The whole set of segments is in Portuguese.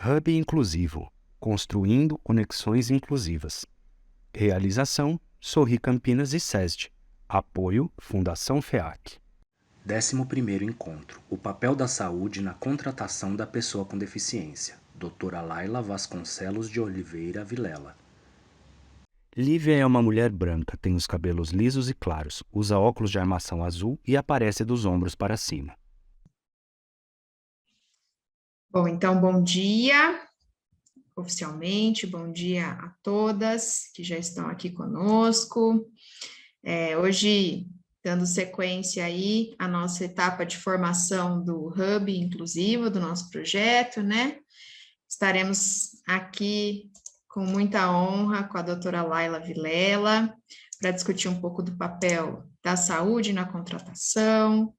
Hub Inclusivo, construindo conexões inclusivas. Realização, Sorri Campinas e SESD. Apoio, Fundação FEAC. 11º Encontro. O papel da saúde na contratação da pessoa com deficiência. Doutora Laila Vasconcelos de Oliveira Vilela. Lívia é uma mulher branca, tem os cabelos lisos e claros, usa óculos de armação azul e aparece dos ombros para cima. Bom, então, bom dia, oficialmente, bom dia a todas que já estão aqui conosco. Hoje, dando sequência aí à nossa etapa de formação do Hub Inclusivo, do nosso projeto, né? Estaremos aqui com muita honra com a doutora Laila Vilela, para discutir um pouco do papel da saúde na contratação,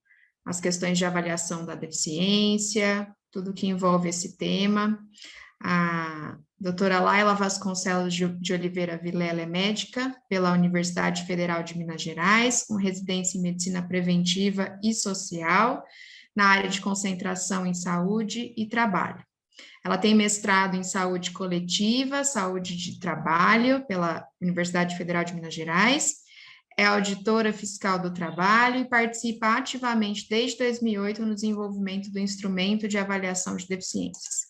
as questões de avaliação da deficiência, tudo que envolve esse tema. A doutora Laila Vasconcelos de Oliveira Vilela é médica pela Universidade Federal de Minas Gerais, com residência em medicina preventiva e social, na área de concentração em saúde e trabalho. Ela tem mestrado em saúde coletiva, saúde de trabalho, pela Universidade Federal de Minas Gerais, é auditora fiscal do trabalho e participa ativamente desde 2008 no desenvolvimento do instrumento de avaliação de deficiências.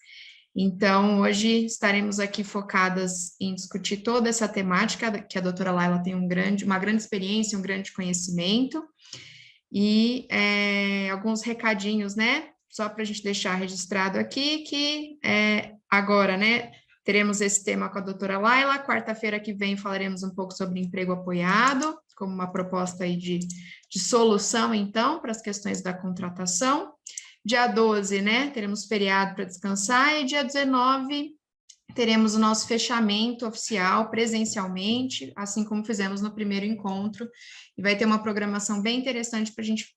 Então, hoje estaremos aqui focadas em discutir toda essa temática, que a doutora Laila tem uma grande experiência, um grande conhecimento, e alguns recadinhos, né, só para a gente deixar registrado aqui, que agora, né, teremos esse tema com a doutora Laila. Quarta-feira que vem falaremos um pouco sobre emprego apoiado, como uma proposta aí de solução, então, para as questões da contratação. Dia 12, né, teremos feriado para descansar, e dia 19 teremos o nosso fechamento oficial, presencialmente, assim como fizemos no primeiro encontro, e vai ter uma programação bem interessante para a gente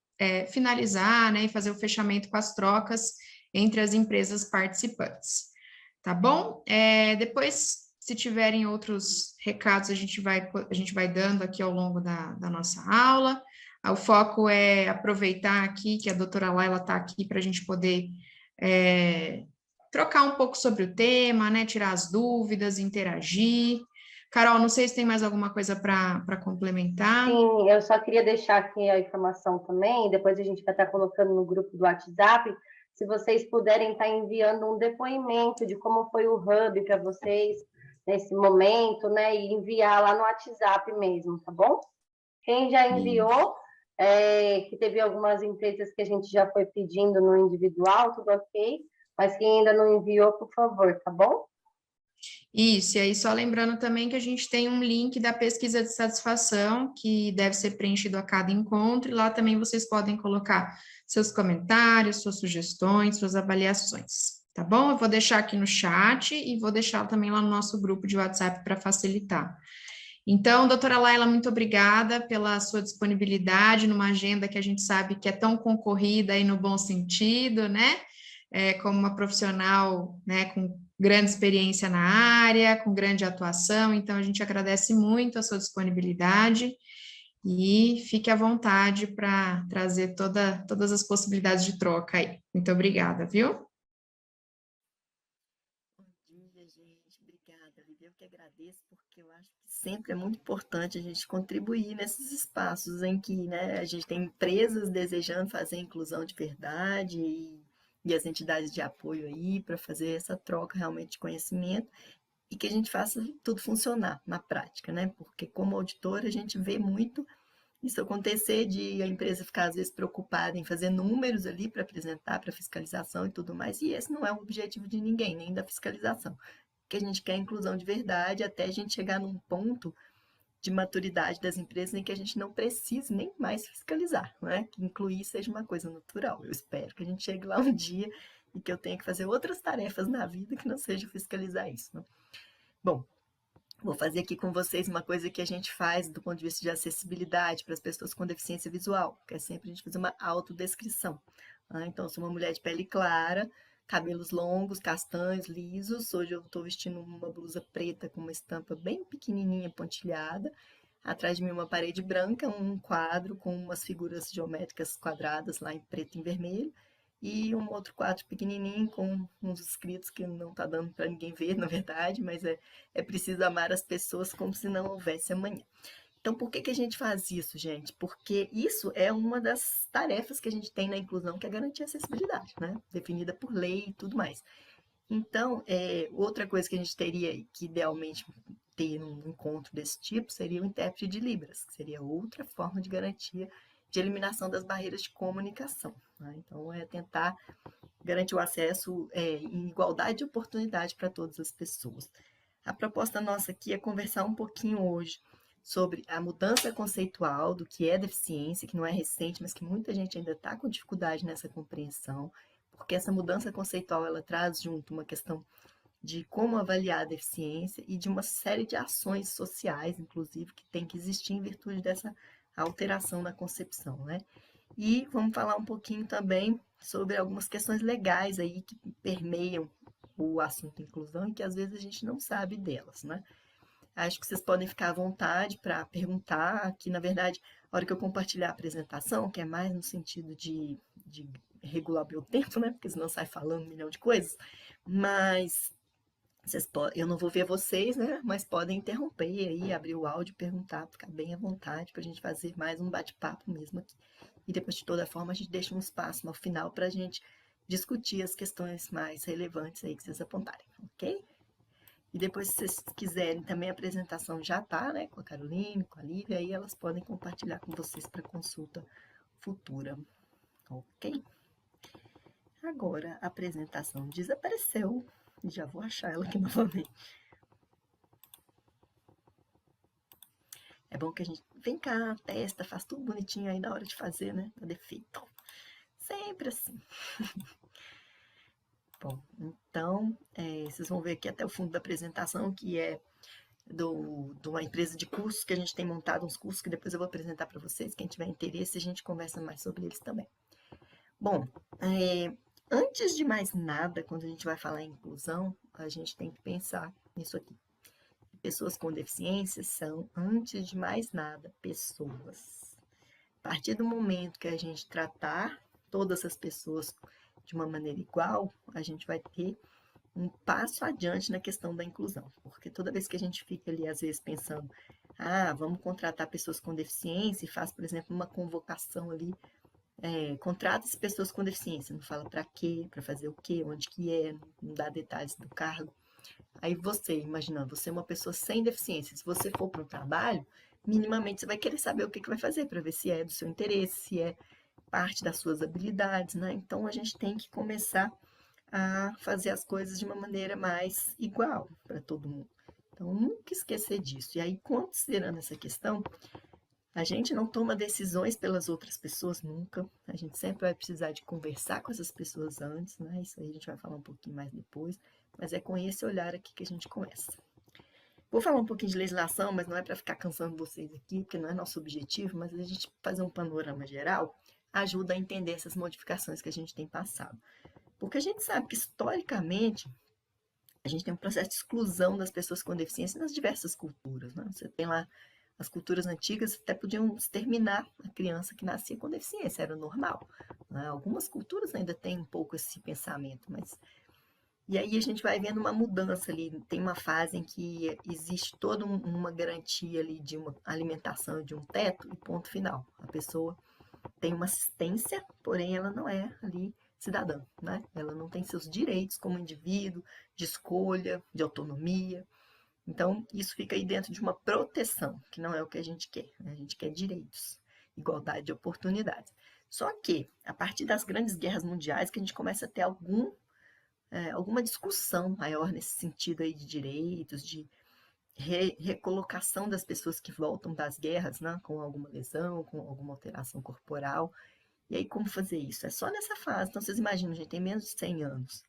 finalizar, né, e fazer o fechamento com as trocas entre as empresas participantes. Tá bom? Depois, se tiverem outros recados, a gente vai dando aqui ao longo da nossa aula. O foco é aproveitar aqui que a doutora Laila está aqui para a gente poder trocar um pouco sobre o tema, né? Tirar as dúvidas, interagir. Carol, não sei se tem mais alguma coisa para complementar. Sim, eu só queria deixar aqui a informação também, depois a gente vai estar colocando no grupo do WhatsApp, se vocês puderem estar enviando um depoimento de como foi o Hub para vocês nesse momento, né, e enviar lá no WhatsApp mesmo, tá bom? Quem já enviou, que teve algumas empresas que a gente já foi pedindo no individual, tudo ok, mas quem ainda não enviou, por favor, tá bom? Isso, e aí só lembrando também que a gente tem um link da pesquisa de satisfação, que deve ser preenchido a cada encontro, e lá também vocês podem colocar seus comentários, suas sugestões, suas avaliações, tá bom? Eu vou deixar aqui no chat e vou deixar também lá no nosso grupo de WhatsApp para facilitar. Então, doutora Laila, muito obrigada pela sua disponibilidade numa agenda que a gente sabe que é tão concorrida aí no bom sentido, né? Como uma profissional, né, com grande experiência na área, com grande atuação, então a gente agradece muito a sua disponibilidade e fique à vontade para trazer todas as possibilidades de troca aí. Muito obrigada, viu? Bom dia, gente. Obrigada, Lívia. Eu que agradeço, porque eu acho que sempre é muito importante a gente contribuir nesses espaços em que, né, a gente tem empresas desejando fazer inclusão de verdade e as entidades de apoio aí para fazer essa troca realmente de conhecimento e que a gente faça tudo funcionar na prática, né? Porque como auditor a gente vê muito isso acontecer de a empresa ficar às vezes preocupada em fazer números ali para apresentar para fiscalização e tudo mais, e esse não é o objetivo de ninguém, nem da fiscalização. Que a gente quer inclusão de verdade até a gente chegar num ponto de maturidade das empresas em que a gente não precise nem mais fiscalizar, né? Que incluir seja uma coisa natural. Eu espero que a gente chegue lá um dia e que eu tenha que fazer outras tarefas na vida que não seja fiscalizar isso, né? Bom, vou fazer aqui com vocês uma coisa que a gente faz do ponto de vista de acessibilidade para as pessoas com deficiência visual, que é sempre a gente fazer uma autodescrição. Então, eu sou uma mulher de pele clara, cabelos longos, castanhos, lisos. Hoje eu estou vestindo uma blusa preta com uma estampa bem pequenininha, pontilhada. Atrás de mim uma parede branca, um quadro com umas figuras geométricas quadradas lá em preto e em vermelho. e um outro quadro pequenininho com uns escritos que não está dando para ninguém ver, na verdade, mas é preciso amar as pessoas como se não houvesse amanhã. Então, por que a gente faz isso, gente? Porque isso é uma das tarefas que a gente tem na inclusão, que é garantir a acessibilidade, né? Definida por lei e tudo mais. Então, outra coisa que a gente teria que, idealmente, ter num encontro desse tipo seria o intérprete de Libras, que seria outra forma de garantia de eliminação das barreiras de comunicação, né? Então, é tentar garantir o acesso em igualdade de oportunidade para todas as pessoas. A proposta nossa aqui é conversar um pouquinho hoje sobre a mudança conceitual do que é deficiência, que não é recente, mas que muita gente ainda está com dificuldade nessa compreensão, porque essa mudança conceitual ela traz junto uma questão de como avaliar a deficiência e de uma série de ações sociais, inclusive, que tem que existir em virtude dessa alteração na concepção, né? E vamos falar um pouquinho também sobre algumas questões legais aí que permeiam o assunto inclusão e que às vezes a gente não sabe delas, né? Acho que vocês podem ficar à vontade para perguntar, que na verdade, a hora que eu compartilhar a apresentação, que é mais no sentido de regular meu tempo, né? Porque senão sai falando um milhão de coisas, mas eu não vou ver vocês, né? Mas podem interromper aí, abrir o áudio, perguntar, ficar bem à vontade para a gente fazer mais um bate-papo mesmo aqui. E depois, de toda forma, a gente deixa um espaço no final para a gente discutir as questões mais relevantes aí que vocês apontarem, ok? E depois, se vocês quiserem também, a apresentação já está, né? Com a Caroline, com a Lívia, aí elas podem compartilhar com vocês para consulta futura, ok? Agora, a apresentação desapareceu. Já vou achar ela aqui novamente. É bom que a gente vem cá, testa, faz tudo bonitinho aí na hora de fazer, né? Dá defeito. Sempre assim. Bom, então, vocês vão ver aqui até o fundo da apresentação, que é de uma empresa de cursos que a gente tem montado, uns cursos que depois eu vou apresentar para vocês. Quem tiver interesse, a gente conversa mais sobre eles também. Bom, antes de mais nada, quando a gente vai falar em inclusão, a gente tem que pensar nisso aqui. Pessoas com deficiência são, antes de mais nada, pessoas. A partir do momento que a gente tratar todas as pessoas de uma maneira igual, a gente vai ter um passo adiante na questão da inclusão. Porque toda vez que a gente fica ali, às vezes, pensando, vamos contratar pessoas com deficiência e faz, por exemplo, uma convocação ali, contrata as pessoas com deficiência, não fala para quê, para fazer o quê, onde que é, não dá detalhes do cargo. Aí você, imaginando, você é uma pessoa sem deficiência, se você for para um trabalho, minimamente você vai querer saber o que vai fazer, para ver se é do seu interesse, se é parte das suas habilidades, né? Então a gente tem que começar a fazer as coisas de uma maneira mais igual para todo mundo. Então, nunca esquecer disso. E aí, considerando essa questão, a gente não toma decisões pelas outras pessoas nunca. A gente sempre vai precisar de conversar com essas pessoas antes, né? Isso aí a gente vai falar um pouquinho mais depois. Mas é com esse olhar aqui que a gente começa. Vou falar um pouquinho de legislação, mas não é para ficar cansando vocês aqui, porque não é nosso objetivo, mas a gente fazer um panorama geral ajuda a entender essas modificações que a gente tem passado. Porque a gente sabe que, historicamente, a gente tem um processo de exclusão das pessoas com deficiência nas diversas culturas, né? Você tem lá as culturas antigas até podiam exterminar a criança que nascia com deficiência, era normal, né? Algumas culturas ainda têm um pouco esse pensamento, mas... E aí a gente vai vendo uma mudança ali, tem uma fase em que existe toda uma garantia ali de uma alimentação, de um teto e ponto final. A pessoa tem uma assistência, porém ela não é ali cidadã, né? Ela não tem seus direitos como indivíduo, de escolha, de autonomia. Então, isso fica aí dentro de uma proteção, que não é o que a gente quer, né? A gente quer direitos, igualdade de oportunidades. Só que, a partir das grandes guerras mundiais, que a gente começa a ter alguma discussão maior nesse sentido aí de direitos, de recolocação das pessoas que voltam das guerras, né? Com alguma lesão, com alguma alteração corporal. E aí, como fazer isso? É só nessa fase. Então, vocês imaginam, a gente tem menos de 100 anos.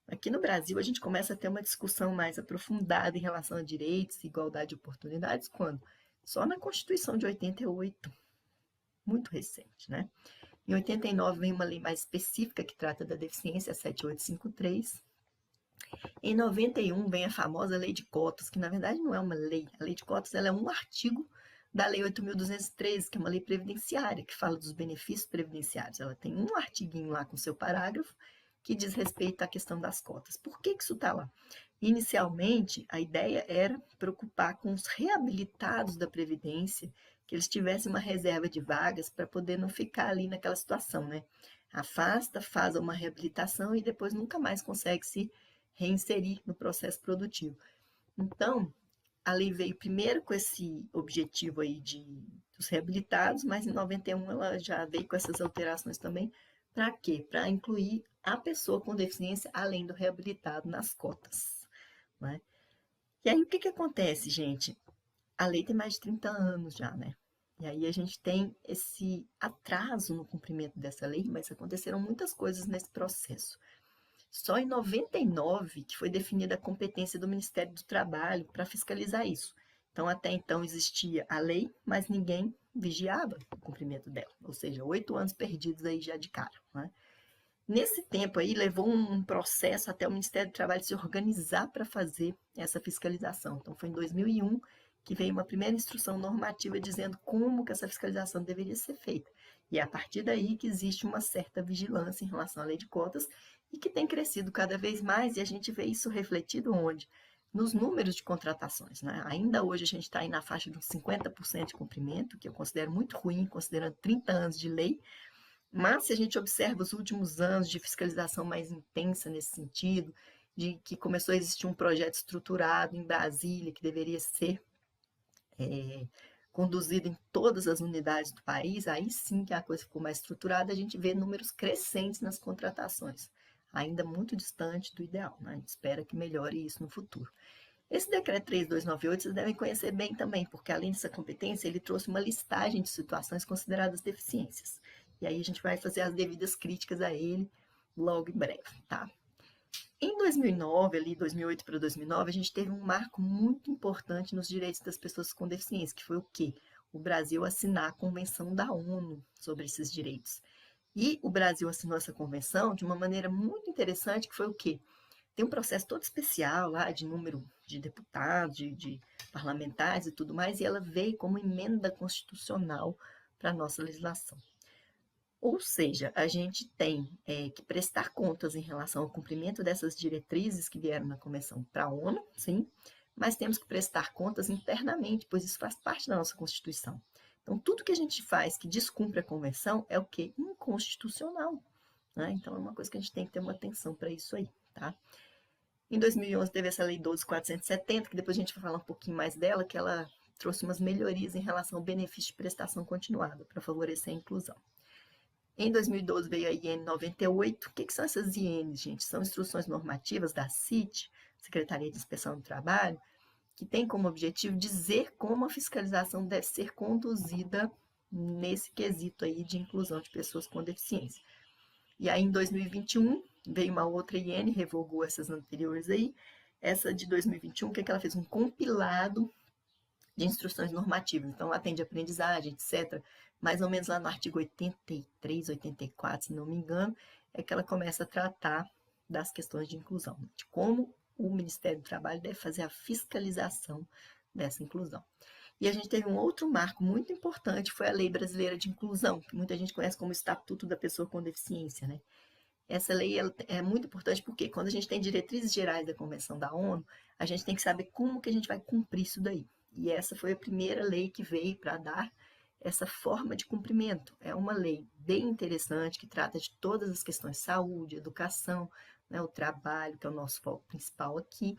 Aqui no Brasil, a gente começa a ter uma discussão mais aprofundada em relação a direitos e igualdade de oportunidades, quando? Só na Constituição de 88, muito recente, né? Em 89 vem uma lei mais específica que trata da deficiência, a 7853. Em 91 vem a famosa lei de cotas, que na verdade não é uma lei. A lei de cotas ela é um artigo da Lei 8.213, que é uma lei previdenciária, que fala dos benefícios previdenciários. Ela tem um artiguinho lá com seu parágrafo que diz respeito à questão das cotas. Por que isso está lá? Inicialmente, a ideia era preocupar com os reabilitados da Previdência, que eles tivessem uma reserva de vagas para poder não ficar ali naquela situação, né? Afasta, faz uma reabilitação e depois nunca mais consegue se reinserir no processo produtivo. Então, a lei veio primeiro com esse objetivo aí dos reabilitados, mas em 91 ela já veio com essas alterações também. Para quê? Para incluir a pessoa com deficiência além do reabilitado nas cotas, né? E aí o que acontece, gente? A lei tem mais de 30 anos já, né? E aí a gente tem esse atraso no cumprimento dessa lei, mas aconteceram muitas coisas nesse processo. Só em 99 que foi definida a competência do Ministério do Trabalho para fiscalizar isso. Então, até então existia a lei, mas ninguém vigiava o cumprimento dela. Ou seja, 8 anos perdidos aí já de cara, né? Nesse tempo aí, levou um processo até o Ministério do Trabalho se organizar para fazer essa fiscalização. Então, foi em 2001 que veio uma primeira instrução normativa dizendo como que essa fiscalização deveria ser feita. E é a partir daí que existe uma certa vigilância em relação à lei de cotas e que tem crescido cada vez mais, e a gente vê isso refletido onde? Nos números de contratações, né? Ainda hoje a gente está aí na faixa de uns 50% de cumprimento, que eu considero muito ruim, considerando 30 anos de lei, mas se a gente observa os últimos anos de fiscalização mais intensa nesse sentido, de que começou a existir um projeto estruturado em Brasília, que deveria ser conduzido em todas as unidades do país, aí sim que a coisa ficou mais estruturada, a gente vê números crescentes nas contratações, ainda muito distante do ideal, né? A gente espera que melhore isso no futuro. Esse decreto 3298 vocês devem conhecer bem também, porque além dessa competência, ele trouxe uma listagem de situações consideradas deficiências. E aí a gente vai fazer as devidas críticas a ele logo em breve, tá? Em 2009, ali 2008 para 2009, a gente teve um marco muito importante nos direitos das pessoas com deficiência, que foi o quê? O Brasil assinar a Convenção da ONU sobre esses direitos. E o Brasil assinou essa convenção de uma maneira muito interessante, que foi o quê? Tem um processo todo especial lá de número de deputados, de parlamentares e tudo mais, e ela veio como emenda constitucional para a nossa legislação. Ou seja, a gente tem que prestar contas em relação ao cumprimento dessas diretrizes que vieram na Convenção para a ONU, sim, mas temos que prestar contas internamente, pois isso faz parte da nossa Constituição. Então, tudo que a gente faz que descumpre a Convenção é o quê? Inconstitucional, né? Então, é uma coisa que a gente tem que ter uma atenção para isso aí, tá? Em 2011 teve essa Lei 12.470, que depois a gente vai falar um pouquinho mais dela, que ela trouxe umas melhorias em relação ao benefício de prestação continuada, para favorecer a inclusão. Em 2012 veio a IN 98. O que são essas INs, gente? São instruções normativas da CIT, Secretaria de Inspeção do Trabalho, que tem como objetivo dizer como a fiscalização deve ser conduzida nesse quesito aí de inclusão de pessoas com deficiência. E aí, em 2021, veio uma outra IN, revogou essas anteriores aí. Essa de 2021, o que ela fez? Um compilado de instruções normativas. Então, atende aprendizagem, etc. Mais ou menos lá no artigo 83, 84, se não me engano, é que ela começa a tratar das questões de inclusão, de como o Ministério do Trabalho deve fazer a fiscalização dessa inclusão. E a gente teve um outro marco muito importante, foi a Lei Brasileira de Inclusão, que muita gente conhece como Estatuto da Pessoa com Deficiência, né? Essa lei é muito importante porque quando a gente tem diretrizes gerais da Convenção da ONU, a gente tem que saber como que a gente vai cumprir isso daí. E essa foi a primeira lei que veio para dar essa forma de cumprimento. É uma lei bem interessante que trata de todas as questões de saúde, educação, né, o trabalho, que é o nosso foco principal aqui,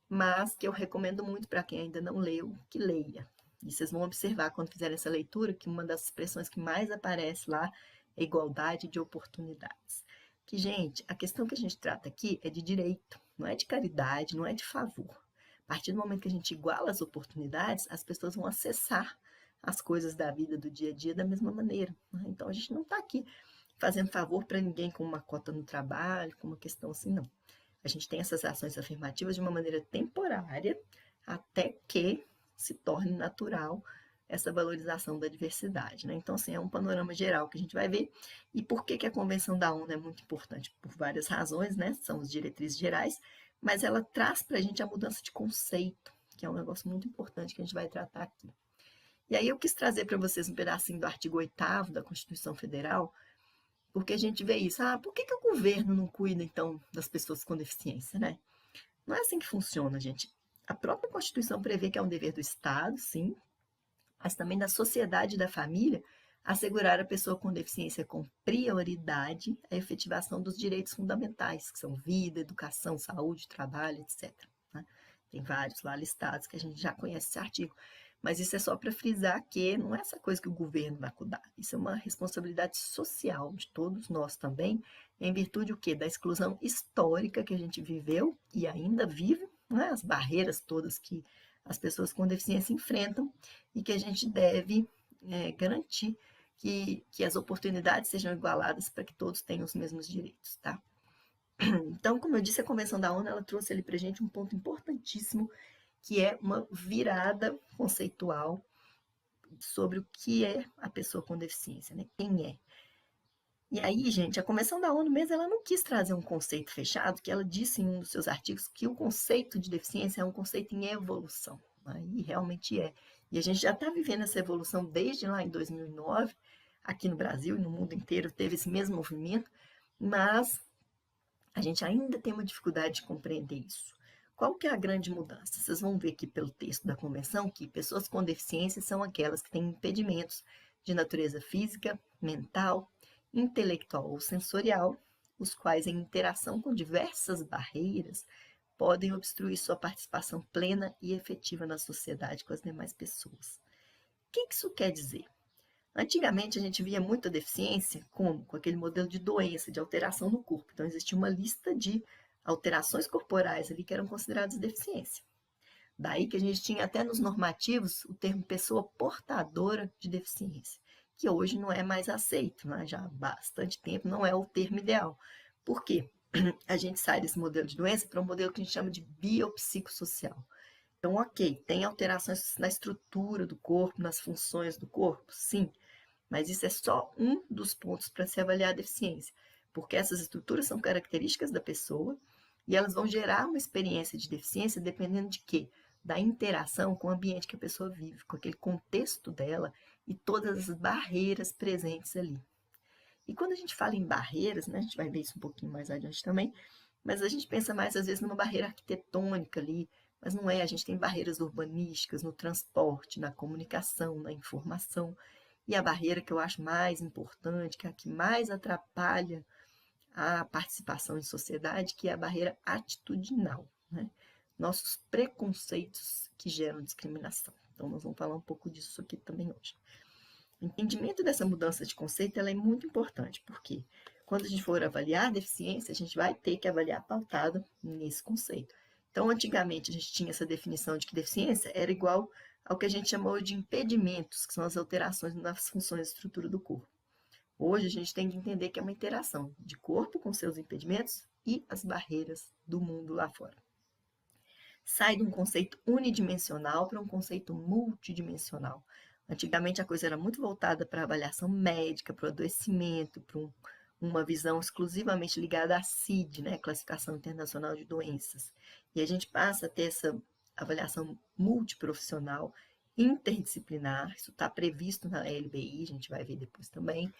mas que eu recomendo muito para quem ainda não leu, que leia. E vocês vão observar quando fizerem essa leitura que uma das expressões que mais aparece lá é igualdade de oportunidades. Que, gente, a questão que a gente trata aqui é de direito, não é de caridade, não é de favor. A partir do momento que a gente iguala as oportunidades, as pessoas vão acessar as coisas da vida, do dia a dia, da mesma maneira, né? Então, a gente não está aqui fazendo favor para ninguém com uma cota no trabalho, com uma questão assim, não. A gente tem essas ações afirmativas de uma maneira temporária, até que se torne natural essa valorização da diversidade, né? Então, assim, é um panorama geral que a gente vai ver. E por que a Convenção da ONU é muito importante? Por várias razões, né? São as diretrizes gerais, mas ela traz para a gente a mudança de conceito, que é um negócio muito importante que a gente vai tratar aqui. E aí eu quis trazer para vocês um pedacinho do artigo 8º da Constituição Federal, porque a gente vê isso. Por que o governo não cuida, então, das pessoas com deficiência, né? Não é assim que funciona, gente. A própria Constituição prevê que é um dever do Estado, sim, mas também da sociedade e da família, assegurar a pessoa com deficiência com prioridade a efetivação dos direitos fundamentais, que são vida, educação, saúde, trabalho, etc. Né? Tem vários lá listados que a gente já conhece esse artigo. Mas isso é só para frisar que não é essa coisa que o governo vai cuidar. Isso é uma responsabilidade social de todos nós também, em virtude o quê? Da exclusão histórica que a gente viveu e ainda vive, né? As barreiras todas que as pessoas com deficiência enfrentam e que a gente deve garantir que as oportunidades sejam igualadas para que todos tenham os mesmos direitos, tá? Então, como eu disse, a Convenção da ONU, ela trouxe ali para a gente um ponto importantíssimo, que é uma virada conceitual sobre o que é a pessoa com deficiência, né? Quem é. E aí, gente, a Convenção da ONU mesmo, ela não quis trazer um conceito fechado, que ela disse em um dos seus artigos que o conceito de deficiência é um conceito em evolução, né? E realmente é. E a gente já está vivendo essa evolução desde lá em 2009, aqui no Brasil e no mundo inteiro teve esse mesmo movimento, mas a gente ainda tem uma dificuldade de compreender isso. Qual que é a grande mudança? Vocês vão ver aqui pelo texto da Convenção que pessoas com deficiência são aquelas que têm impedimentos de natureza física, mental, intelectual ou sensorial, os quais, em interação com diversas barreiras, podem obstruir sua participação plena e efetiva na sociedade com as demais pessoas. O que isso quer dizer? Antigamente, a gente via muita deficiência como? Com aquele modelo de doença, de alteração no corpo. Então, existia uma lista de alterações corporais ali que eram consideradas deficiência. Daí que a gente tinha até nos normativos o termo pessoa portadora de deficiência, que hoje não é mais aceito, né? Já há bastante tempo não é o termo ideal. Por quê? A gente sai desse modelo de doença para um modelo que a gente chama de biopsicossocial. Então, ok, tem alterações na estrutura do corpo, nas funções do corpo? Sim, mas isso é só um dos pontos para se avaliar a deficiência, porque essas estruturas são características da pessoa e elas vão gerar uma experiência de deficiência dependendo de quê? Da interação com o ambiente que a pessoa vive, com aquele contexto dela e todas as barreiras presentes ali. E quando a gente fala em barreiras, né, a gente vai ver isso um pouquinho mais adiante também, mas a gente pensa mais às vezes numa barreira arquitetônica ali, mas não é, a gente tem barreiras urbanísticas no transporte, na comunicação, na informação, e a barreira que eu acho mais importante, que é a que mais atrapalha a participação em sociedade, que é a barreira atitudinal, né? Nossos preconceitos que geram discriminação. Então, nós vamos falar um pouco disso aqui também hoje. O entendimento dessa mudança de conceito ela é muito importante, porque quando a gente for avaliar a deficiência, a gente vai ter que avaliar pautado nesse conceito. Então, antigamente, a gente tinha essa definição de que deficiência era igual ao que a gente chamou de impedimentos, que são as alterações nas funções e estrutura do corpo. Hoje, a gente tem que entender que é uma interação de corpo com seus impedimentos e as barreiras do mundo lá fora. Sai de um conceito unidimensional para um conceito multidimensional. Antigamente, a coisa era muito voltada para a avaliação médica, para o adoecimento, para uma visão exclusivamente ligada à CID, né, Classificação Internacional de Doenças. E a gente passa a ter essa avaliação multiprofissional, interdisciplinar, isso está previsto na LBI, a gente vai ver depois também,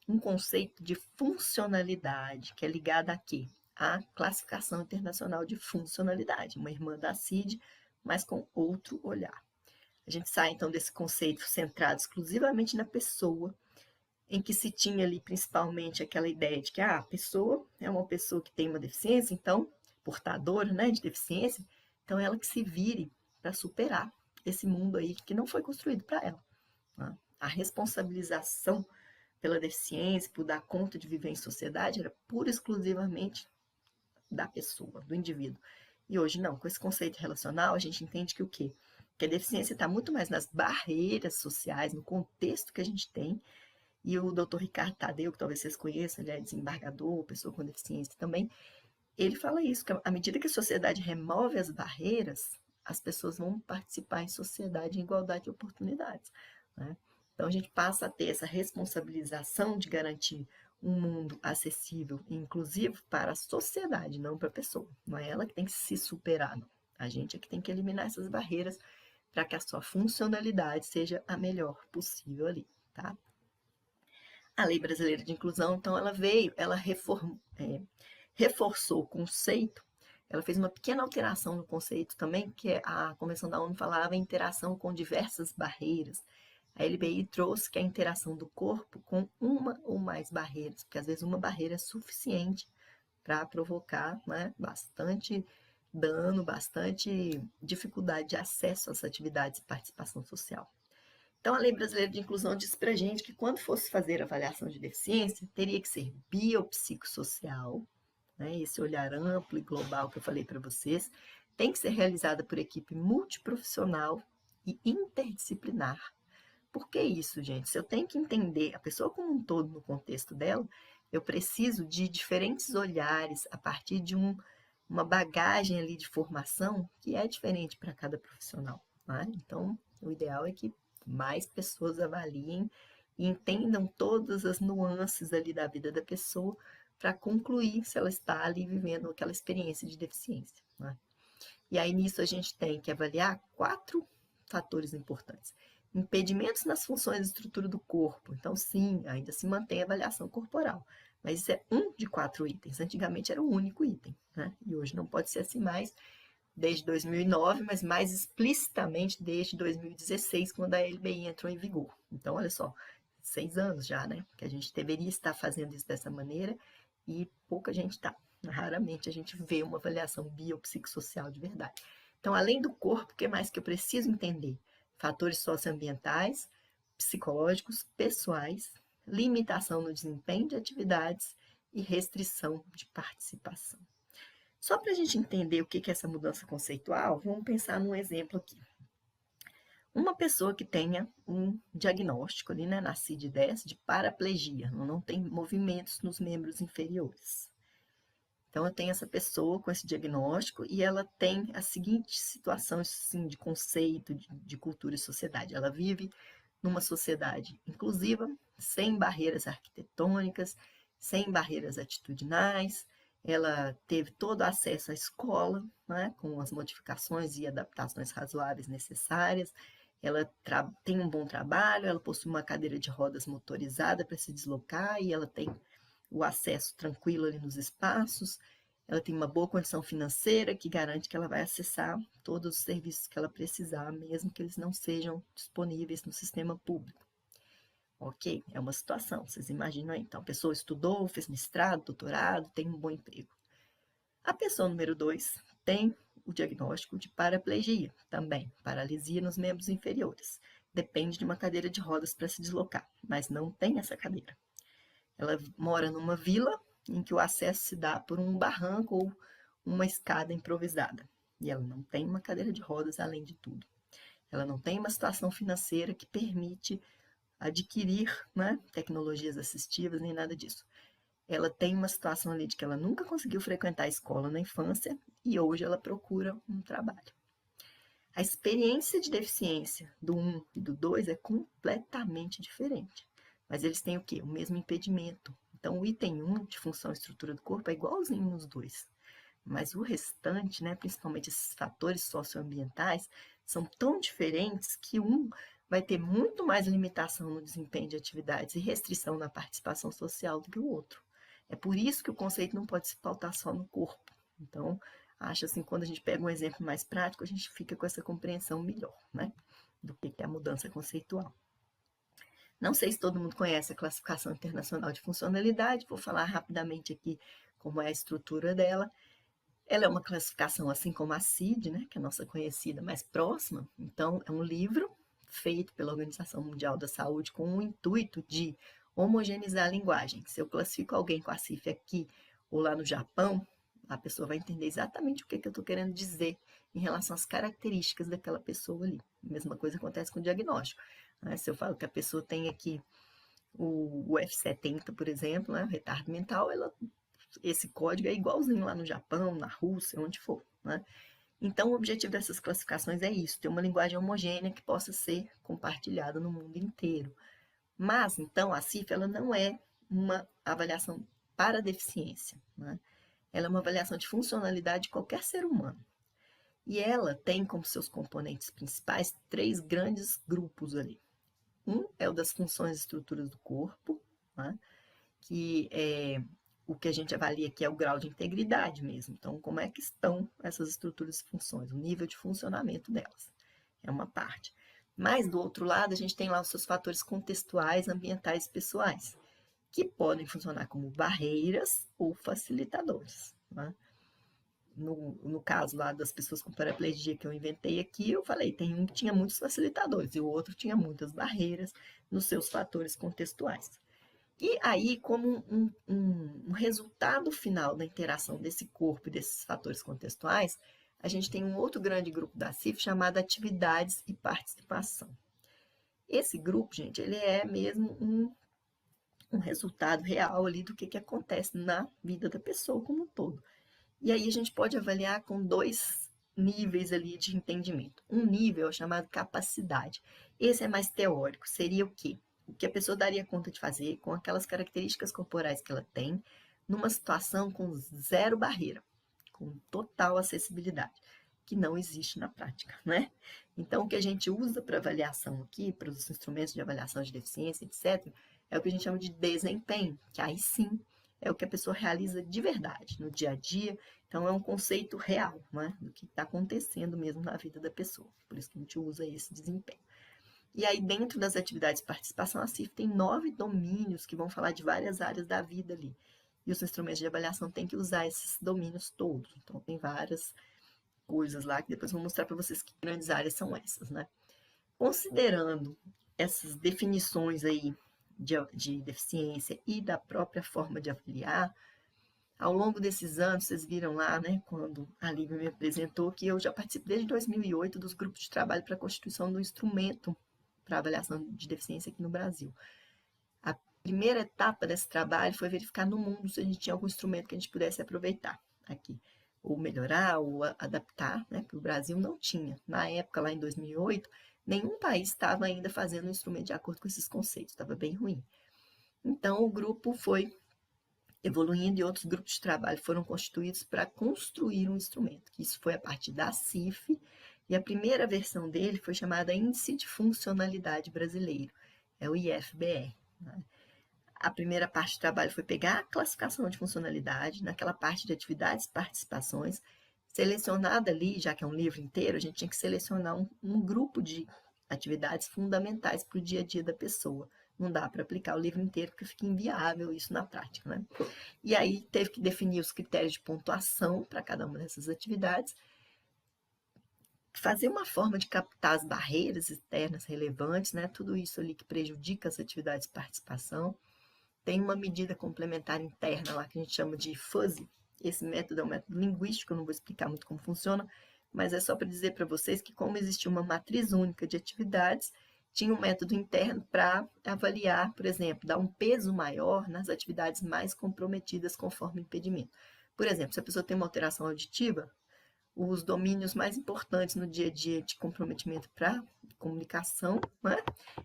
um conceito de funcionalidade, que é ligado a quê? A Classificação Internacional de Funcionalidade, uma irmã da CID, mas com outro olhar. A gente sai, então, desse conceito centrado exclusivamente na pessoa, em que se tinha ali principalmente aquela ideia de que a pessoa é uma pessoa que tem uma deficiência, então, portadora, né, de deficiência, então ela que se vire para superar esse mundo aí que não foi construído para ela. Né? A responsabilização pela deficiência, por dar conta de viver em sociedade, era pura e exclusivamente da pessoa, do indivíduo. E hoje não, com esse conceito relacional, a gente entende que o quê? Que a deficiência está muito mais nas barreiras sociais, no contexto que a gente tem. E o Dr. Ricardo Tadeu, que talvez vocês conheçam, ele é desembargador, pessoa com deficiência também, ele fala isso, que à medida que a sociedade remove as barreiras, as pessoas vão participar em sociedade em igualdade de oportunidades, né? Então, a gente passa a ter essa responsabilização de garantir um mundo acessível e inclusivo para a sociedade, não para a pessoa. Não é ela que tem que se superar, não. A gente é que tem que eliminar essas barreiras para que a sua funcionalidade seja a melhor possível ali, tá? A Lei Brasileira de Inclusão, então, ela reforçou o conceito, ela fez uma pequena alteração no conceito também, que a Convenção da ONU falava em interação com diversas barreiras. A LBI trouxe que a interação do corpo com uma ou mais barreiras, porque às vezes uma barreira é suficiente para provocar, né, bastante dano, bastante dificuldade de acesso às atividades e participação social. Então, a Lei Brasileira de Inclusão diz para a gente que quando fosse fazer avaliação de deficiência, teria que ser biopsicossocial, né, esse olhar amplo e global que eu falei para vocês, tem que ser realizada por equipe multiprofissional e interdisciplinar. Por que isso, gente? Se eu tenho que entender a pessoa como um todo no contexto dela, eu preciso de diferentes olhares a partir de uma bagagem ali de formação que é diferente para cada profissional, né? Então, o ideal é que mais pessoas avaliem e entendam todas as nuances ali da vida da pessoa para concluir se ela está ali vivendo aquela experiência de deficiência, né? E aí nisso a gente tem que avaliar 4 fatores importantes. Impedimentos nas funções e estrutura do corpo. Então, sim, ainda se mantém a avaliação corporal. Mas isso é um de 4 itens. Antigamente era um único item, né? E hoje não pode ser assim mais, desde 2009, mas mais explicitamente desde 2016, quando a LBI entrou em vigor. Então, olha só, 6 anos já, né? Que a gente deveria estar fazendo isso dessa maneira e pouca gente está. Raramente a gente vê uma avaliação biopsicossocial de verdade. Então, além do corpo, o que mais que eu preciso entender? Fatores socioambientais, psicológicos, pessoais, limitação no desempenho de atividades e restrição de participação. Só para a gente entender o que é essa mudança conceitual, vamos pensar num exemplo aqui. Uma pessoa que tenha um diagnóstico ali, né, na CID-10 de paraplegia, não tem movimentos nos membros inferiores. Então, eu tenho essa pessoa com esse diagnóstico e ela tem a seguinte situação assim, de conceito, de cultura e sociedade. Ela vive numa sociedade inclusiva, sem barreiras arquitetônicas, sem barreiras atitudinais. Ela teve todo acesso à escola, né, com as modificações e adaptações razoáveis necessárias. Ela tem um bom trabalho, ela possui uma cadeira de rodas motorizada para se deslocar e ela tem o acesso tranquilo ali nos espaços, ela tem uma boa condição financeira que garante que ela vai acessar todos os serviços que ela precisar, mesmo que eles não sejam disponíveis no sistema público. Ok, é uma situação, vocês imaginam aí. Então, a pessoa estudou, fez mestrado, doutorado, tem um bom emprego. A pessoa número 2 tem o diagnóstico de paraplegia, também, paralisia nos membros inferiores. Depende de uma cadeira de rodas para se deslocar, mas não tem essa cadeira. Ela mora numa vila em que o acesso se dá por um barranco ou uma escada improvisada. E ela não tem uma cadeira de rodas, além de tudo. Ela não tem uma situação financeira que permite adquirir, né, tecnologias assistivas, nem nada disso. Ela tem uma situação ali de que ela nunca conseguiu frequentar a escola na infância e hoje ela procura um trabalho. A experiência de deficiência do 1 e do 2 é completamente diferente. Mas eles têm o quê? O mesmo impedimento. Então, o item 1 de função e estrutura do corpo é igualzinho nos dois. Mas o restante, né, principalmente esses fatores socioambientais, são tão diferentes que um vai ter muito mais limitação no desempenho de atividades e restrição na participação social do que o outro. É por isso que o conceito não pode se pautar só no corpo. Então, acho assim, quando a gente pega um exemplo mais prático, a gente fica com essa compreensão melhor, né, do que é a mudança conceitual. Não sei se todo mundo conhece a Classificação Internacional de Funcionalidade, vou falar rapidamente aqui como é a estrutura dela. Ela é uma classificação assim como a CID, né, que é a nossa conhecida mais próxima. Então, é um livro feito pela Organização Mundial da Saúde com o intuito de homogeneizar a linguagem. Se eu classifico alguém com a CIF aqui ou lá no Japão, a pessoa vai entender exatamente o que eu estou querendo dizer em relação às características daquela pessoa ali. A mesma coisa acontece com o diagnóstico. Se eu falo que a pessoa tem aqui o F70, por exemplo, né, o retardo mental, esse código é igualzinho lá no Japão, na Rússia, onde for, né? Então, o objetivo dessas classificações é isso, ter uma linguagem homogênea que possa ser compartilhada no mundo inteiro. Mas, então, a CIF ela não é uma avaliação para deficiência, né? Ela é uma avaliação de funcionalidade de qualquer ser humano. E ela tem como seus componentes principais 3 grandes grupos ali. Um é o das funções e estruturas do corpo, né? Que é o que a gente avalia aqui é o grau de integridade mesmo. Então, como é que estão essas estruturas e funções, o nível de funcionamento delas. É uma parte. Mas, do outro lado, a gente tem lá os seus fatores contextuais, ambientais e pessoais, que podem funcionar como barreiras ou facilitadores. Né? No caso lá das pessoas com paraplegia que eu inventei aqui, eu falei, tem um que tinha muitos facilitadores e o outro tinha muitas barreiras nos seus fatores contextuais. E aí, como um resultado final da interação desse corpo e desses fatores contextuais, a gente tem um outro grande grupo da CIF chamado atividades e participação. Esse grupo, gente, ele é mesmo um resultado real ali do que acontece na vida da pessoa como um todo. E aí a gente pode avaliar com 2 níveis ali de entendimento. Um nível é o chamado capacidade. Esse é mais teórico. Seria o quê? O que a pessoa daria conta de fazer com aquelas características corporais que ela tem, numa situação com 0 barreira, com total acessibilidade, que não existe na prática, né? Então, o que a gente usa para avaliação aqui, para os instrumentos de avaliação de deficiência, etc., é o que a gente chama de desempenho, que aí sim é o que a pessoa realiza de verdade, no dia a dia. Então, é um conceito real, né, do que está acontecendo mesmo na vida da pessoa. Por isso que a gente usa esse desempenho. E aí, dentro das atividades de participação, a CIF tem 9 domínios que vão falar de várias áreas da vida ali. E os instrumentos de avaliação têm que usar esses domínios todos. Então, tem várias coisas lá que depois eu vou mostrar para vocês que grandes áreas são essas, né? Considerando essas definições aí de deficiência e da própria forma de avaliar, ao longo desses anos, vocês viram lá, né, quando a Lívia me apresentou, que eu já participo desde 2008 dos grupos de trabalho para a constituição do instrumento para avaliação de deficiência aqui no Brasil. A primeira etapa desse trabalho foi verificar no mundo se a gente tinha algum instrumento que a gente pudesse aproveitar aqui, ou melhorar, ou adaptar, né, porque o Brasil não tinha. Na época, lá em 2008, nenhum país estava ainda fazendo um instrumento de acordo com esses conceitos, estava bem ruim. Então, o grupo foi evoluindo e outros grupos de trabalho foram constituídos para construir um instrumento. Isso foi a partir da CIF, e a primeira versão dele foi chamada Índice de Funcionalidade Brasileiro, é o IFBR. Né? A primeira parte do trabalho foi pegar a classificação de funcionalidade, naquela parte de atividades e participações, selecionada ali, já que é um livro inteiro, a gente tinha que selecionar um grupo de atividades fundamentais para o dia a dia da pessoa. Não dá para aplicar o livro inteiro, porque fica inviável isso na prática, né? E aí teve que definir os critérios de pontuação para cada uma dessas atividades, fazer uma forma de captar as barreiras externas relevantes, né? Tudo isso ali que prejudica as atividades de participação. Tem uma medida complementar interna lá que a gente chama de fuzzy. Esse método é um método linguístico, eu não vou explicar muito como funciona, mas é só para dizer para vocês que como existia uma matriz única de atividades, tinha um método interno para avaliar, por exemplo, dar um peso maior nas atividades mais comprometidas conforme impedimento. Por exemplo, se a pessoa tem uma alteração auditiva, os domínios mais importantes no dia a dia de comprometimento para comunicação, né,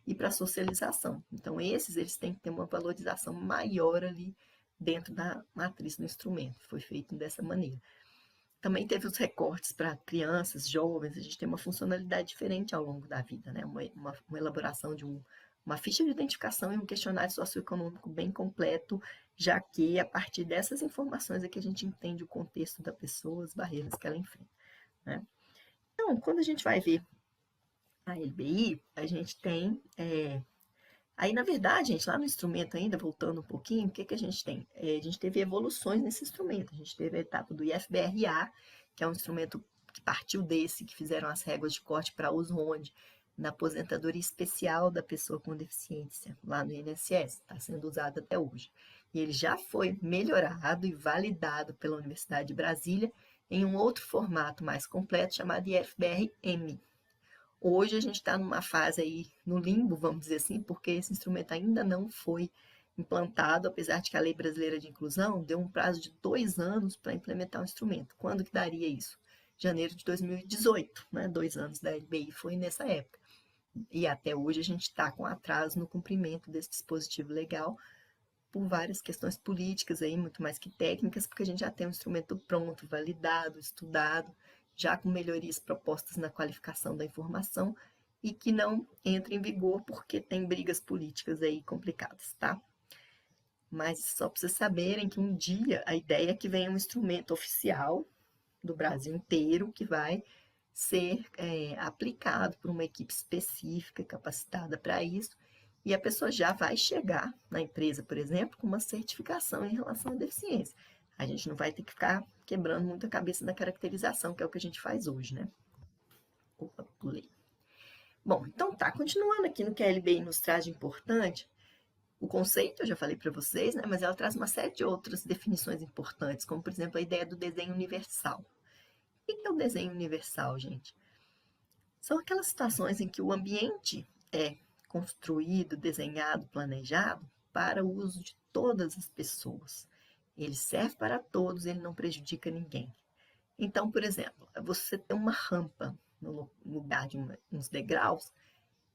e para socialização. Então, eles têm que ter uma valorização maior ali dentro da matriz do instrumento. Foi feito dessa maneira. Também teve os recortes para crianças, jovens, a gente tem uma funcionalidade diferente ao longo da vida, né? Uma elaboração de uma ficha de identificação e um questionário socioeconômico bem completo, já que a partir dessas informações é que a gente entende o contexto da pessoa, as barreiras que ela enfrenta, né? Então, quando a gente vai ver a LBI, a gente tem... Aí, na verdade, gente, lá no instrumento ainda, voltando um pouquinho, o que a gente tem? A gente teve evoluções nesse instrumento. A gente teve a etapa do IFBRA, que é um instrumento que partiu desse, que fizeram as réguas de corte para uso onde? Na aposentadoria especial da pessoa com deficiência, lá no INSS, está sendo usado até hoje. E ele já foi melhorado e validado pela Universidade de Brasília em um outro formato mais completo, chamado IFBR-M. Hoje a gente está numa fase aí, no limbo, vamos dizer assim, porque esse instrumento ainda não foi implantado, apesar de que a Lei Brasileira de Inclusão deu um prazo de 2 anos para implementar o instrumento. Quando que daria isso? Janeiro de 2018, né? 2 anos da LBI foi nessa época. E até hoje a gente está com atraso no cumprimento desse dispositivo legal, por várias questões políticas aí, muito mais que técnicas, porque a gente já tem um instrumento pronto, validado, estudado, já com melhorias propostas na qualificação da informação e que não entra em vigor porque tem brigas políticas aí complicadas, tá? Mas só para vocês saberem que um dia a ideia é que venha um instrumento oficial do Brasil inteiro que vai ser aplicado por uma equipe específica, capacitada para isso, e a pessoa já vai chegar na empresa, por exemplo, com uma certificação em relação à deficiência. A gente não vai ter que ficar quebrando muito a cabeça na caracterização, que é o que a gente faz hoje, né? Opa, pulei. Bom, então tá, continuando aqui no que a LBI nos traz de importante, o conceito eu já falei para vocês, né? Mas ela traz uma série de outras definições importantes, como, por exemplo, a ideia do desenho universal. O que é o desenho universal, gente? São aquelas situações em que o ambiente é construído, desenhado, planejado para o uso de todas as pessoas. Ele serve para todos, ele não prejudica ninguém. Então, por exemplo, você tem uma rampa no lugar de uns degraus,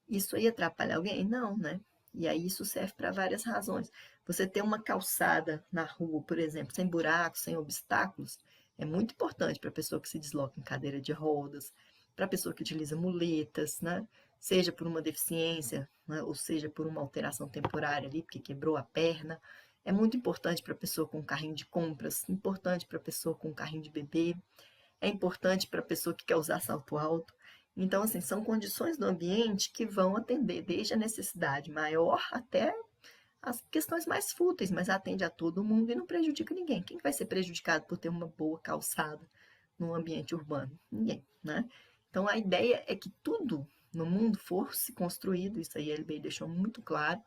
isso aí atrapalha alguém? Não, né? E aí isso serve para várias razões. Você ter uma calçada na rua, por exemplo, sem buracos, sem obstáculos, é muito importante para a pessoa que se desloca em cadeira de rodas, para a pessoa que utiliza muletas, né? Seja por uma deficiência, né? Ou seja por uma alteração temporária ali, porque quebrou a perna. É muito importante para a pessoa com carrinho de compras, importante para a pessoa com carrinho de bebê, é importante para a pessoa que quer usar salto alto. Então, assim, são condições do ambiente que vão atender desde a necessidade maior até as questões mais fúteis, mas atende a todo mundo e não prejudica ninguém. Quem vai ser prejudicado por ter uma boa calçada no ambiente urbano? Ninguém, né? Então, a ideia é que tudo no mundo fosse construído, isso aí a LBI deixou muito claro,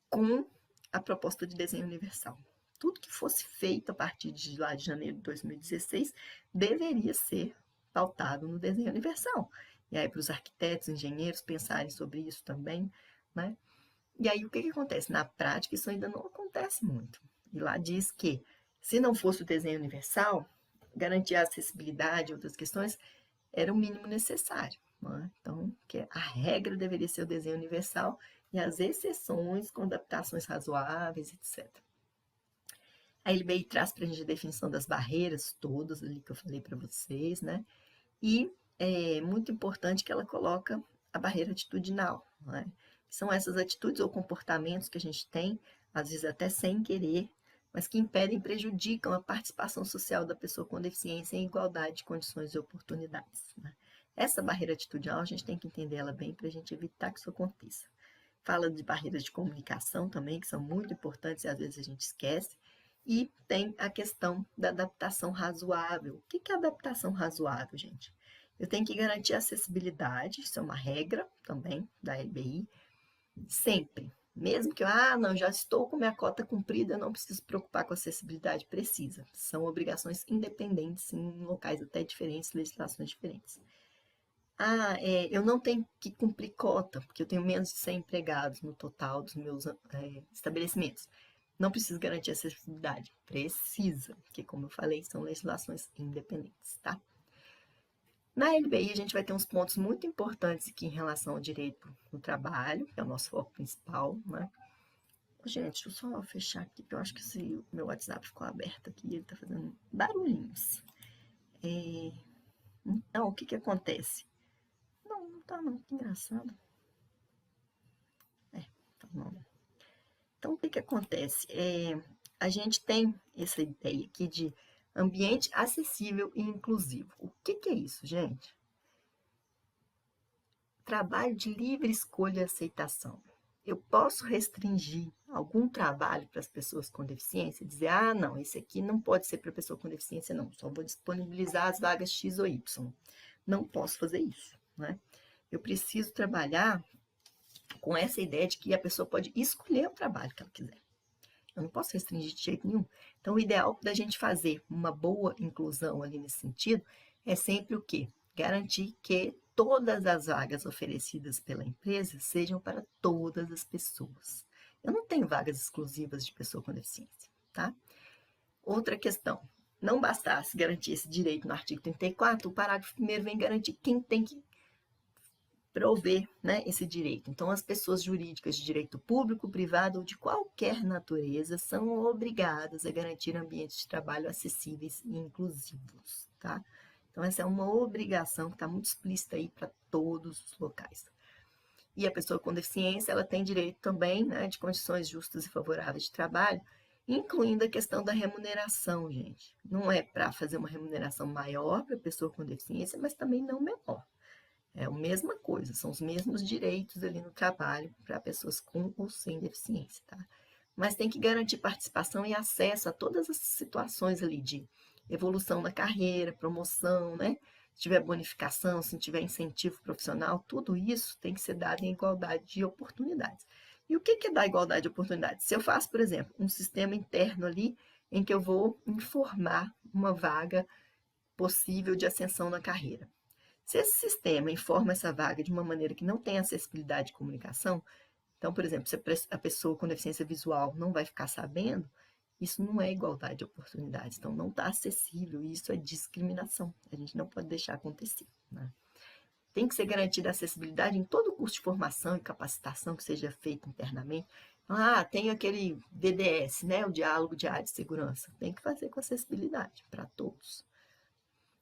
com a proposta de desenho universal. Tudo que fosse feito a partir de lá de janeiro de 2016 deveria ser pautado no desenho universal. E aí, para os arquitetos, engenheiros pensarem sobre isso também, né? E aí, o que acontece? Na prática, isso ainda não acontece muito. E lá diz que, se não fosse o desenho universal, garantir a acessibilidade e outras questões era o mínimo necessário. Né? Então, que a regra deveria ser o desenho universal e as exceções com adaptações razoáveis, etc. A LBI traz para a gente a definição das barreiras todas ali que eu falei para vocês, né? E é muito importante que ela coloca a barreira atitudinal, né? São essas atitudes ou comportamentos que a gente tem, às vezes até sem querer, mas que impedem, prejudicam a participação social da pessoa com deficiência em igualdade de condições e oportunidades, né? Essa barreira atitudinal, a gente tem que entender ela bem para a gente evitar que isso aconteça. Fala de barreiras de comunicação também, que são muito importantes e às vezes a gente esquece. E tem a questão da adaptação razoável. O que é adaptação razoável, gente? Eu tenho que garantir a acessibilidade, isso é uma regra também da LBI, sempre. Mesmo que eu, não, já estou com minha cota cumprida, eu não preciso me preocupar com a acessibilidade, precisa. São obrigações independentes em locais até diferentes, legislações diferentes. Eu não tenho que cumprir cota, porque eu tenho menos de 100 empregados no total dos meus estabelecimentos. Não precisa garantir acessibilidade? Precisa, porque, como eu falei, são legislações independentes, tá? Na LBI, a gente vai ter uns pontos muito importantes aqui em relação ao direito do trabalho, que é o nosso foco principal, né? Gente, deixa eu só fechar aqui, porque eu acho que o meu WhatsApp ficou aberto aqui e ele tá fazendo barulhinhos. Então, o que acontece? Não tá não, que engraçado. Tá bom. Então, o que acontece? A gente tem essa ideia aqui de ambiente acessível e inclusivo. O que é isso, gente? Trabalho de livre escolha e aceitação. Eu posso restringir algum trabalho para as pessoas com deficiência? Dizer, não, esse aqui não pode ser para pessoa com deficiência, não. Só vou disponibilizar as vagas X ou Y. Não posso fazer isso, né? Eu preciso trabalhar com essa ideia de que a pessoa pode escolher o trabalho que ela quiser. Eu não posso restringir de jeito nenhum. Então, o ideal da gente fazer uma boa inclusão ali nesse sentido é sempre o quê? Garantir que todas as vagas oferecidas pela empresa sejam para todas as pessoas. Eu não tenho vagas exclusivas de pessoa com deficiência, tá? Outra questão. Não bastasse garantir esse direito no artigo 34, o parágrafo 1º vem garantir quem tem que prover, né, esse direito. Então, as pessoas jurídicas de direito público, privado ou de qualquer natureza são obrigadas a garantir ambientes de trabalho acessíveis e inclusivos, tá? Então, essa é uma obrigação que está muito explícita aí para todos os locais. E a pessoa com deficiência, ela tem direito também, né, de condições justas e favoráveis de trabalho, incluindo a questão da remuneração, gente. Não é para fazer uma remuneração maior para a pessoa com deficiência, mas também não menor. É a mesma coisa, são os mesmos direitos ali no trabalho para pessoas com ou sem deficiência, tá? Mas tem que garantir participação e acesso a todas as situações ali de evolução na carreira, promoção, né? Se tiver bonificação, se tiver incentivo profissional, tudo isso tem que ser dado em igualdade de oportunidades. E o que é dar igualdade de oportunidades? Se eu faço, por exemplo, um sistema interno ali em que eu vou informar uma vaga possível de ascensão na carreira. Se esse sistema informa essa vaga de uma maneira que não tem acessibilidade de comunicação, então, por exemplo, se a pessoa com deficiência visual não vai ficar sabendo, isso não é igualdade de oportunidades, então não está acessível, e isso é discriminação, a gente não pode deixar acontecer, né? Tem que ser garantida a acessibilidade em todo o curso de formação e capacitação que seja feito internamente. Tem aquele DDS, né, o Diálogo Diário de Segurança, tem que fazer com acessibilidade para todos.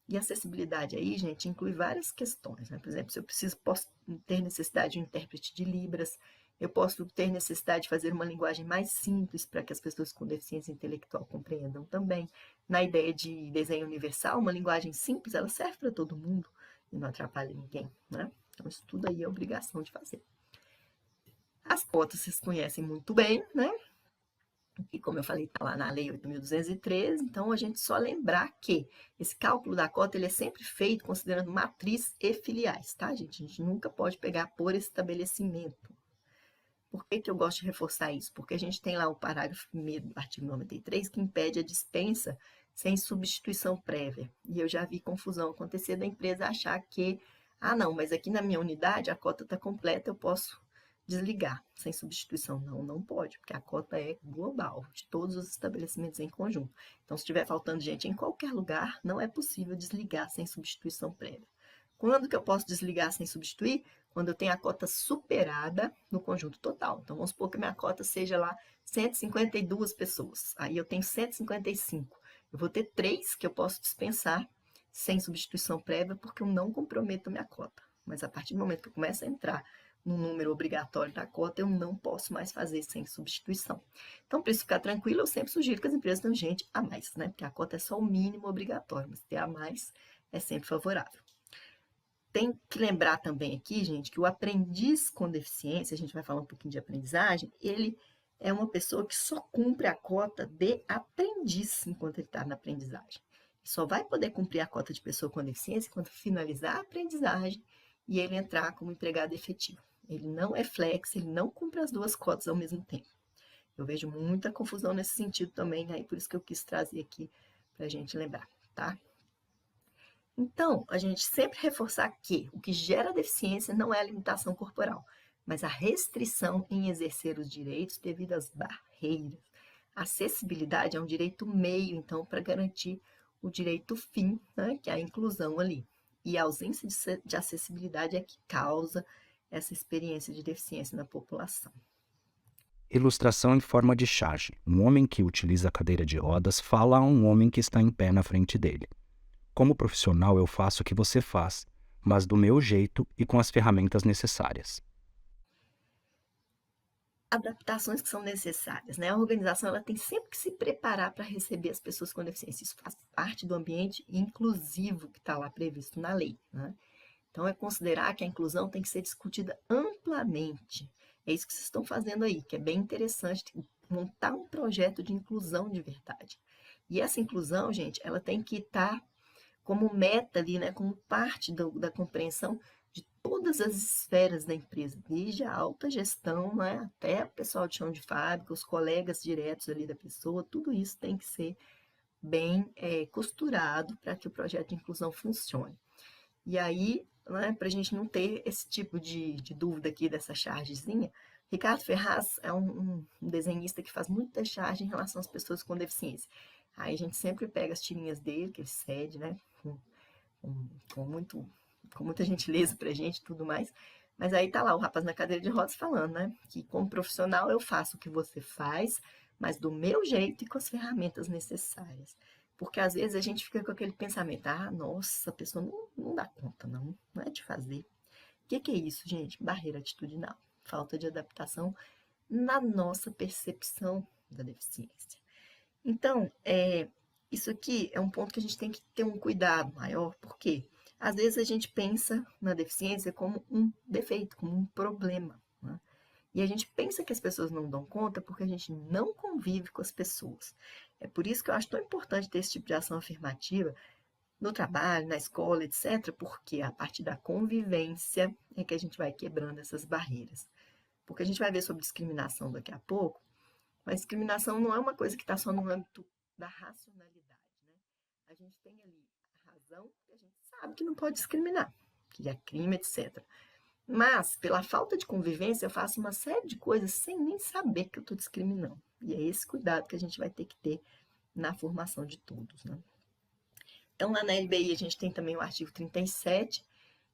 E acessibilidade aí, gente, inclui várias questões, né? Por exemplo, se eu posso ter necessidade de um intérprete de Libras, eu posso ter necessidade de fazer uma linguagem mais simples para que as pessoas com deficiência intelectual compreendam também. Na ideia de desenho universal, uma linguagem simples, ela serve para todo mundo e não atrapalha ninguém, né? Então, isso tudo aí é obrigação de fazer. As cotas vocês conhecem muito bem, né? E como eu falei, está lá na Lei 8.213, então a gente só lembrar que esse cálculo da cota ele é sempre feito considerando matriz e filiais, tá, gente? A gente nunca pode pegar por estabelecimento. Por que eu gosto de reforçar isso? Porque a gente tem lá o parágrafo 1º do artigo 93 que impede a dispensa sem substituição prévia. E eu já vi confusão acontecer da empresa achar que, não, mas aqui na minha unidade a cota está completa, eu posso desligar sem substituição. Não pode, porque a cota é global, de todos os estabelecimentos em conjunto. Então, se estiver faltando gente em qualquer lugar, não é possível desligar sem substituição prévia. Quando que eu posso desligar sem substituir? Quando eu tenho a cota superada no conjunto total. Então, vamos supor que a minha cota seja lá 152 pessoas. Aí eu tenho 155. Eu vou ter 3 que eu posso dispensar sem substituição prévia, porque eu não comprometo a minha cota. Mas a partir do momento que eu começo a entrar no número obrigatório da cota, eu não posso mais fazer sem substituição. Então, para isso ficar tranquilo, eu sempre sugiro que as empresas tenham gente a mais, né? Porque a cota é só o mínimo obrigatório, mas ter a mais é sempre favorável. Tem que lembrar também aqui, gente, que o aprendiz com deficiência, a gente vai falar um pouquinho de aprendizagem, ele é uma pessoa que só cumpre a cota de aprendiz enquanto ele está na aprendizagem. Só vai poder cumprir a cota de pessoa com deficiência quando finalizar a aprendizagem e ele entrar como empregado efetivo. Ele não é flex, ele não cumpre as 2 cotas ao mesmo tempo. Eu vejo muita confusão nesse sentido também, aí por isso que eu quis trazer aqui para a gente lembrar, tá? Então, a gente sempre reforçar que o que gera deficiência não é a limitação corporal, mas a restrição em exercer os direitos devido às barreiras. A acessibilidade é um direito meio, então, para garantir o direito fim, né, que é a inclusão ali. E a ausência de acessibilidade é que causa essa experiência de deficiência na população. Ilustração em forma de charge. Um homem que utiliza a cadeira de rodas fala a um homem que está em pé na frente dele. Como profissional, eu faço o que você faz, mas do meu jeito e com as ferramentas necessárias. Adaptações que são necessárias, né? A organização ela tem sempre que se preparar para receber as pessoas com deficiência. Isso faz parte do ambiente inclusivo que está lá previsto na lei, né? Então, é considerar que a inclusão tem que ser discutida amplamente. É isso que vocês estão fazendo aí, que é bem interessante, montar um projeto de inclusão de verdade. E essa inclusão, gente, ela tem que estar como meta ali, né, como parte da compreensão de todas as esferas da empresa, desde a alta gestão, né, até o pessoal de chão de fábrica, os colegas diretos ali da pessoa, tudo isso tem que ser bem costurado para que o projeto de inclusão funcione. E aí, né, para a gente não ter esse tipo de dúvida aqui dessa chargezinha, Ricardo Ferraz é um desenhista que faz muita charge em relação às pessoas com deficiência. Aí a gente sempre pega as tirinhas dele, que ele cede, né, com muita gentileza pra gente e tudo mais. Mas aí tá lá o rapaz na cadeira de rodas falando, né, que como profissional eu faço o que você faz, mas do meu jeito e com as ferramentas necessárias. Porque às vezes a gente fica com aquele pensamento, ah, nossa, a pessoa não dá conta, não é de fazer. O que é isso, gente? Barreira atitudinal, falta de adaptação na nossa percepção da deficiência. Então, isso aqui é um ponto que a gente tem que ter um cuidado maior, porque às vezes a gente pensa na deficiência como um defeito, como um problema, né? E a gente pensa que as pessoas não dão conta porque a gente não convive com as pessoas. É por isso que eu acho tão importante ter esse tipo de ação afirmativa no trabalho, na escola, etc., porque a partir da convivência é que a gente vai quebrando essas barreiras. Porque a gente vai ver sobre discriminação daqui a pouco, mas discriminação não é uma coisa que está só no âmbito da racionalidade, né? A gente tem ali a razão que a gente sabe que não pode discriminar, que é crime, etc. Mas, pela falta de convivência, eu faço uma série de coisas sem nem saber que eu estou discriminando. E é esse cuidado que a gente vai ter que ter na formação de todos, né? Então, lá na LBI, a gente tem também o artigo 37,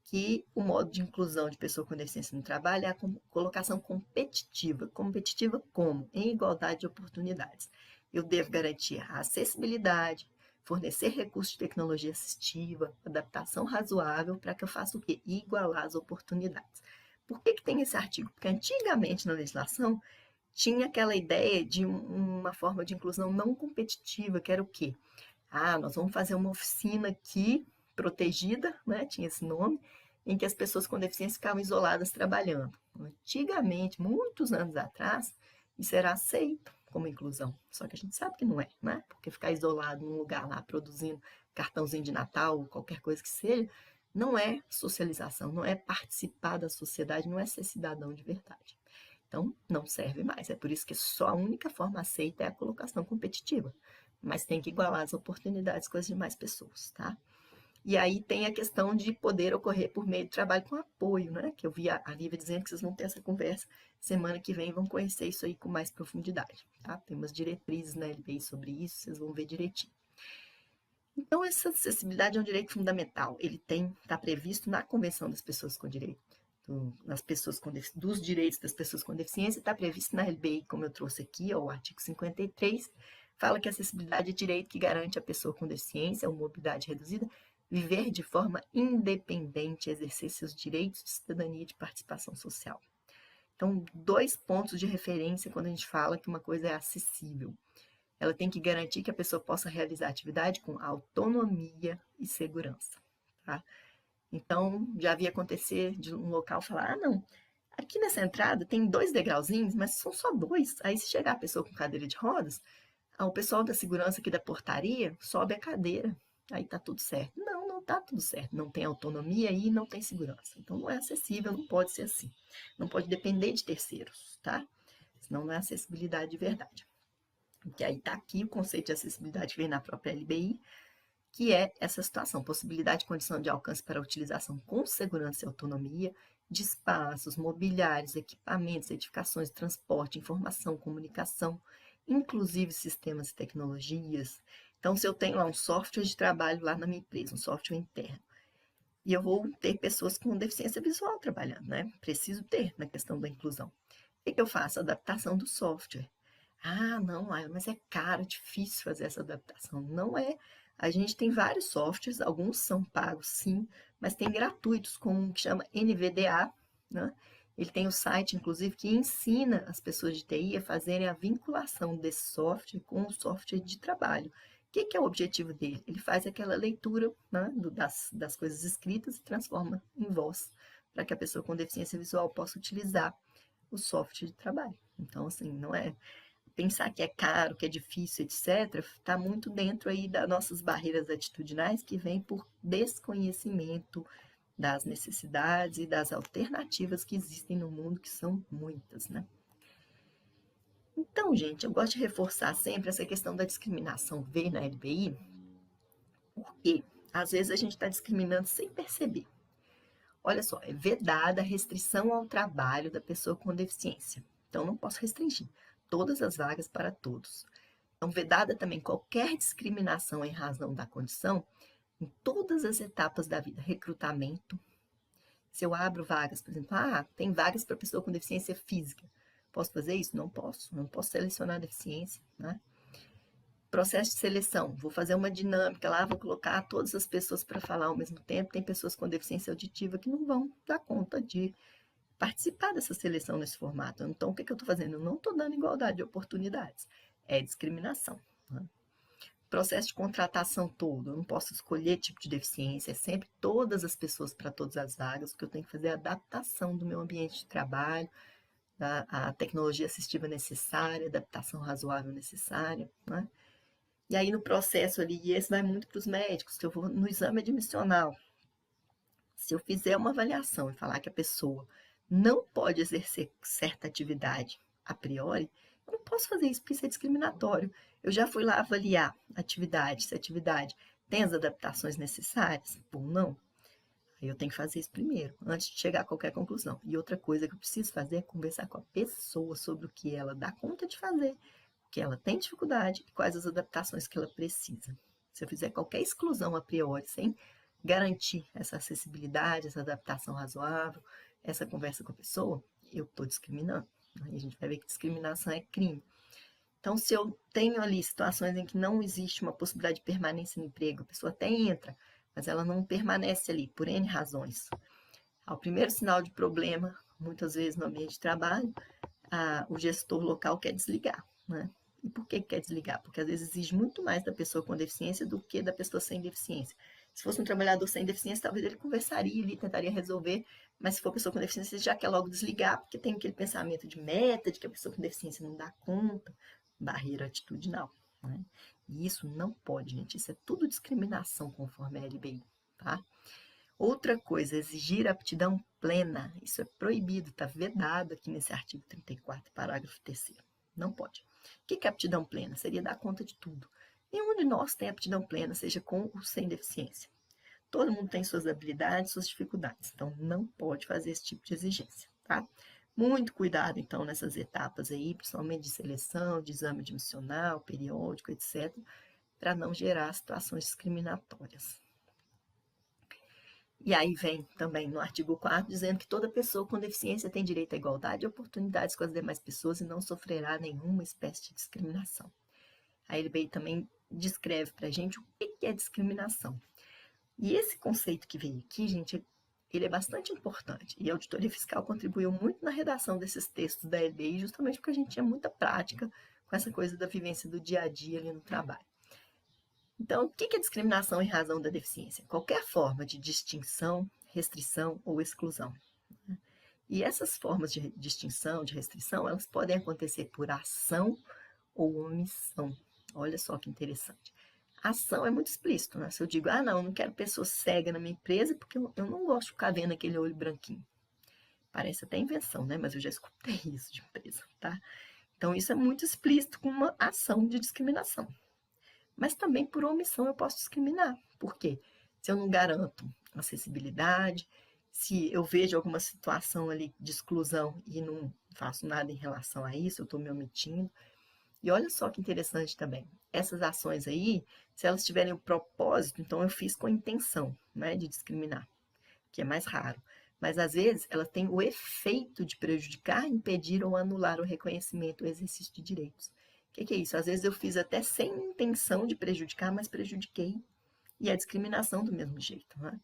que o modo de inclusão de pessoa com deficiência no trabalho é a colocação competitiva. Competitiva como? Em igualdade de oportunidades. Eu devo garantir a acessibilidade, fornecer recursos de tecnologia assistiva, adaptação razoável para que eu faça o quê? Igualar as oportunidades. Por que tem esse artigo? Porque antigamente na legislação tinha aquela ideia de uma forma de inclusão não competitiva, que era o quê? Ah, nós vamos fazer uma oficina aqui, protegida, né? Tinha esse nome, em que as pessoas com deficiência ficavam isoladas trabalhando. Antigamente, muitos anos atrás, isso era aceito como inclusão. Só que a gente sabe que não é, né? Porque ficar isolado num lugar lá produzindo cartãozinho de Natal, qualquer coisa que seja, não é socialização, não é participar da sociedade, não é ser cidadão de verdade. Então, não serve mais. É por isso que só a única forma aceita é a colocação competitiva. Mas tem que igualar as oportunidades com as demais pessoas, tá? E aí tem a questão de poder ocorrer por meio de trabalho com apoio, né? Que eu vi a Lívia dizendo que vocês vão ter essa conversa semana que vem, vão conhecer isso aí com mais profundidade, tá? Tem umas diretrizes na LBI sobre isso, vocês vão ver direitinho. Então, essa acessibilidade é um direito fundamental. Ele está previsto na Convenção das Pessoas com Direito, dos direitos das pessoas com deficiência, está previsto na LBI, como eu trouxe aqui, ó, o artigo 53, fala que a acessibilidade é direito que garante à pessoa com deficiência ou mobilidade reduzida viver de forma independente, exercer seus direitos de cidadania e de participação social. Então, 2 pontos de referência quando a gente fala que uma coisa é acessível. Ela tem que garantir que a pessoa possa realizar a atividade com autonomia e segurança, tá? Então, já vi acontecer de um local falar, ah, não, aqui nessa entrada tem 2 degrauzinhos, mas são só 2. Aí, se chegar a pessoa com cadeira de rodas, o pessoal da segurança aqui da portaria sobe a cadeira, aí tá tudo certo. Não tá tudo certo. Não tem autonomia e não tem segurança. Então, não é acessível, não pode ser assim. Não pode depender de terceiros, tá? Senão não é acessibilidade de verdade. Porque aí tá aqui o conceito de acessibilidade que vem na própria LBI, que é essa situação, possibilidade e condição de alcance para a utilização com segurança e autonomia de espaços, mobiliários, equipamentos, edificações, transporte, informação, comunicação, inclusive sistemas e tecnologias. Então, se eu tenho lá um software de trabalho lá na minha empresa, um software interno, e eu vou ter pessoas com deficiência visual trabalhando, né? Preciso ter na questão da inclusão. O que eu faço? Adaptação do software. Ah, não, mas é caro, difícil fazer essa adaptação. Não é. A gente tem vários softwares, alguns são pagos, sim, mas tem gratuitos, como um que chama NVDA, né? Ele tem o site, inclusive, que ensina as pessoas de TI a fazerem a vinculação desse software com o software de trabalho. O que é o objetivo dele? Ele faz aquela leitura, né, das coisas escritas e transforma em voz, para que a pessoa com deficiência visual possa utilizar o software de trabalho. Então, assim, não é pensar que é caro, que é difícil, etc., está muito dentro aí das nossas barreiras atitudinais que vêm por desconhecimento das necessidades e das alternativas que existem no mundo, que são muitas, né? Então, gente, eu gosto de reforçar sempre essa questão da discriminação veio na LBI, porque às vezes a gente está discriminando sem perceber. Olha só, é vedada a restrição ao trabalho da pessoa com deficiência. Então, não posso restringir todas as vagas para todos. Então, vedada também qualquer discriminação em razão da condição em todas as etapas da vida. Recrutamento. Se eu abro vagas, por exemplo, tem vagas para pessoa com deficiência física. Posso fazer isso? Não posso. Não posso selecionar a deficiência, né? Processo de seleção, vou fazer uma dinâmica lá, vou colocar todas as pessoas para falar ao mesmo tempo. Tem pessoas com deficiência auditiva que não vão dar conta de participar dessa seleção nesse formato. Então, o que eu estou fazendo? Eu não estou dando igualdade de oportunidades, é discriminação. Né? Processo de contratação todo, eu não posso escolher tipo de deficiência, é sempre todas as pessoas para todas as vagas, porque eu tenho que fazer a adaptação do meu ambiente de trabalho, a tecnologia assistiva necessária, adaptação razoável necessária, né? E aí no processo ali, e esse vai muito para os médicos, que eu vou no exame admissional, se eu fizer uma avaliação e falar que a pessoa não pode exercer certa atividade a priori, eu não posso fazer isso porque isso é discriminatório. Eu já fui lá avaliar a atividade, se a atividade tem as adaptações necessárias ou não. Aí eu tenho que fazer isso primeiro, antes de chegar a qualquer conclusão. E outra coisa que eu preciso fazer é conversar com a pessoa sobre o que ela dá conta de fazer, o que ela tem dificuldade e quais as adaptações que ela precisa. Se eu fizer qualquer exclusão a priori, sem garantir essa acessibilidade, essa adaptação razoável, essa conversa com a pessoa, eu estou discriminando. Aí a gente vai ver que discriminação é crime. Então, se eu tenho ali situações em que não existe uma possibilidade de permanência no emprego, a pessoa até entra, mas ela não permanece ali por N razões. Ao primeiro sinal de problema, muitas vezes no ambiente de trabalho, o gestor local quer desligar, né? E por que quer desligar? Porque às vezes exige muito mais da pessoa com deficiência do que da pessoa sem deficiência. Se fosse um trabalhador sem deficiência, talvez ele conversaria ali, tentaria resolver, mas se for pessoa com deficiência, ele já quer logo desligar, porque tem aquele pensamento de meta, de que a pessoa com deficiência não dá conta, barreira atitudinal, né? E isso não pode, gente, isso é tudo discriminação conforme a LBI, tá? Outra coisa, exigir aptidão plena, isso é proibido, está vedado aqui nesse artigo 34, parágrafo 3º, não pode. O que é aptidão plena? Seria dar conta de tudo. Nenhum de nós tem aptidão plena, seja com ou sem deficiência. Todo mundo tem suas habilidades, suas dificuldades, então não pode fazer esse tipo de exigência, tá? Muito cuidado, então, nessas etapas aí, principalmente de seleção, de exame admissional, periódico, etc., para não gerar situações discriminatórias. E aí vem também no artigo 4º dizendo que toda pessoa com deficiência tem direito à igualdade de oportunidades com as demais pessoas e não sofrerá nenhuma espécie de discriminação. A LBI também descreve para a gente o que é discriminação. E esse conceito que veio aqui, gente, ele é bastante importante. E a auditoria fiscal contribuiu muito na redação desses textos da LBI, justamente porque a gente tinha muita prática com essa coisa da vivência do dia a dia ali no trabalho. Então, o que é discriminação em razão da deficiência? Qualquer forma de distinção, restrição ou exclusão. E essas formas de distinção, de restrição, elas podem acontecer por ação ou omissão. Olha só que interessante. A ação é muito explícito, né? Se eu digo, não, eu não quero pessoa cega na minha empresa porque eu não gosto de ficar vendo aquele olho branquinho. Parece até invenção, né? Mas eu já escutei isso de empresa, tá? Então, isso é muito explícito com uma ação de discriminação. Mas também por omissão eu posso discriminar. Por quê? Se eu não garanto acessibilidade, se eu vejo alguma situação ali de exclusão e não faço nada em relação a isso, eu estou me omitindo. E olha só que interessante também, essas ações aí, se elas tiverem o propósito, então eu fiz com a intenção, né, de discriminar, que é mais raro. Mas às vezes ela tem o efeito de prejudicar, impedir ou anular o reconhecimento, o exercício de direitos. O que é isso? Às vezes eu fiz até sem intenção de prejudicar, mas prejudiquei. E é discriminação do mesmo jeito, né?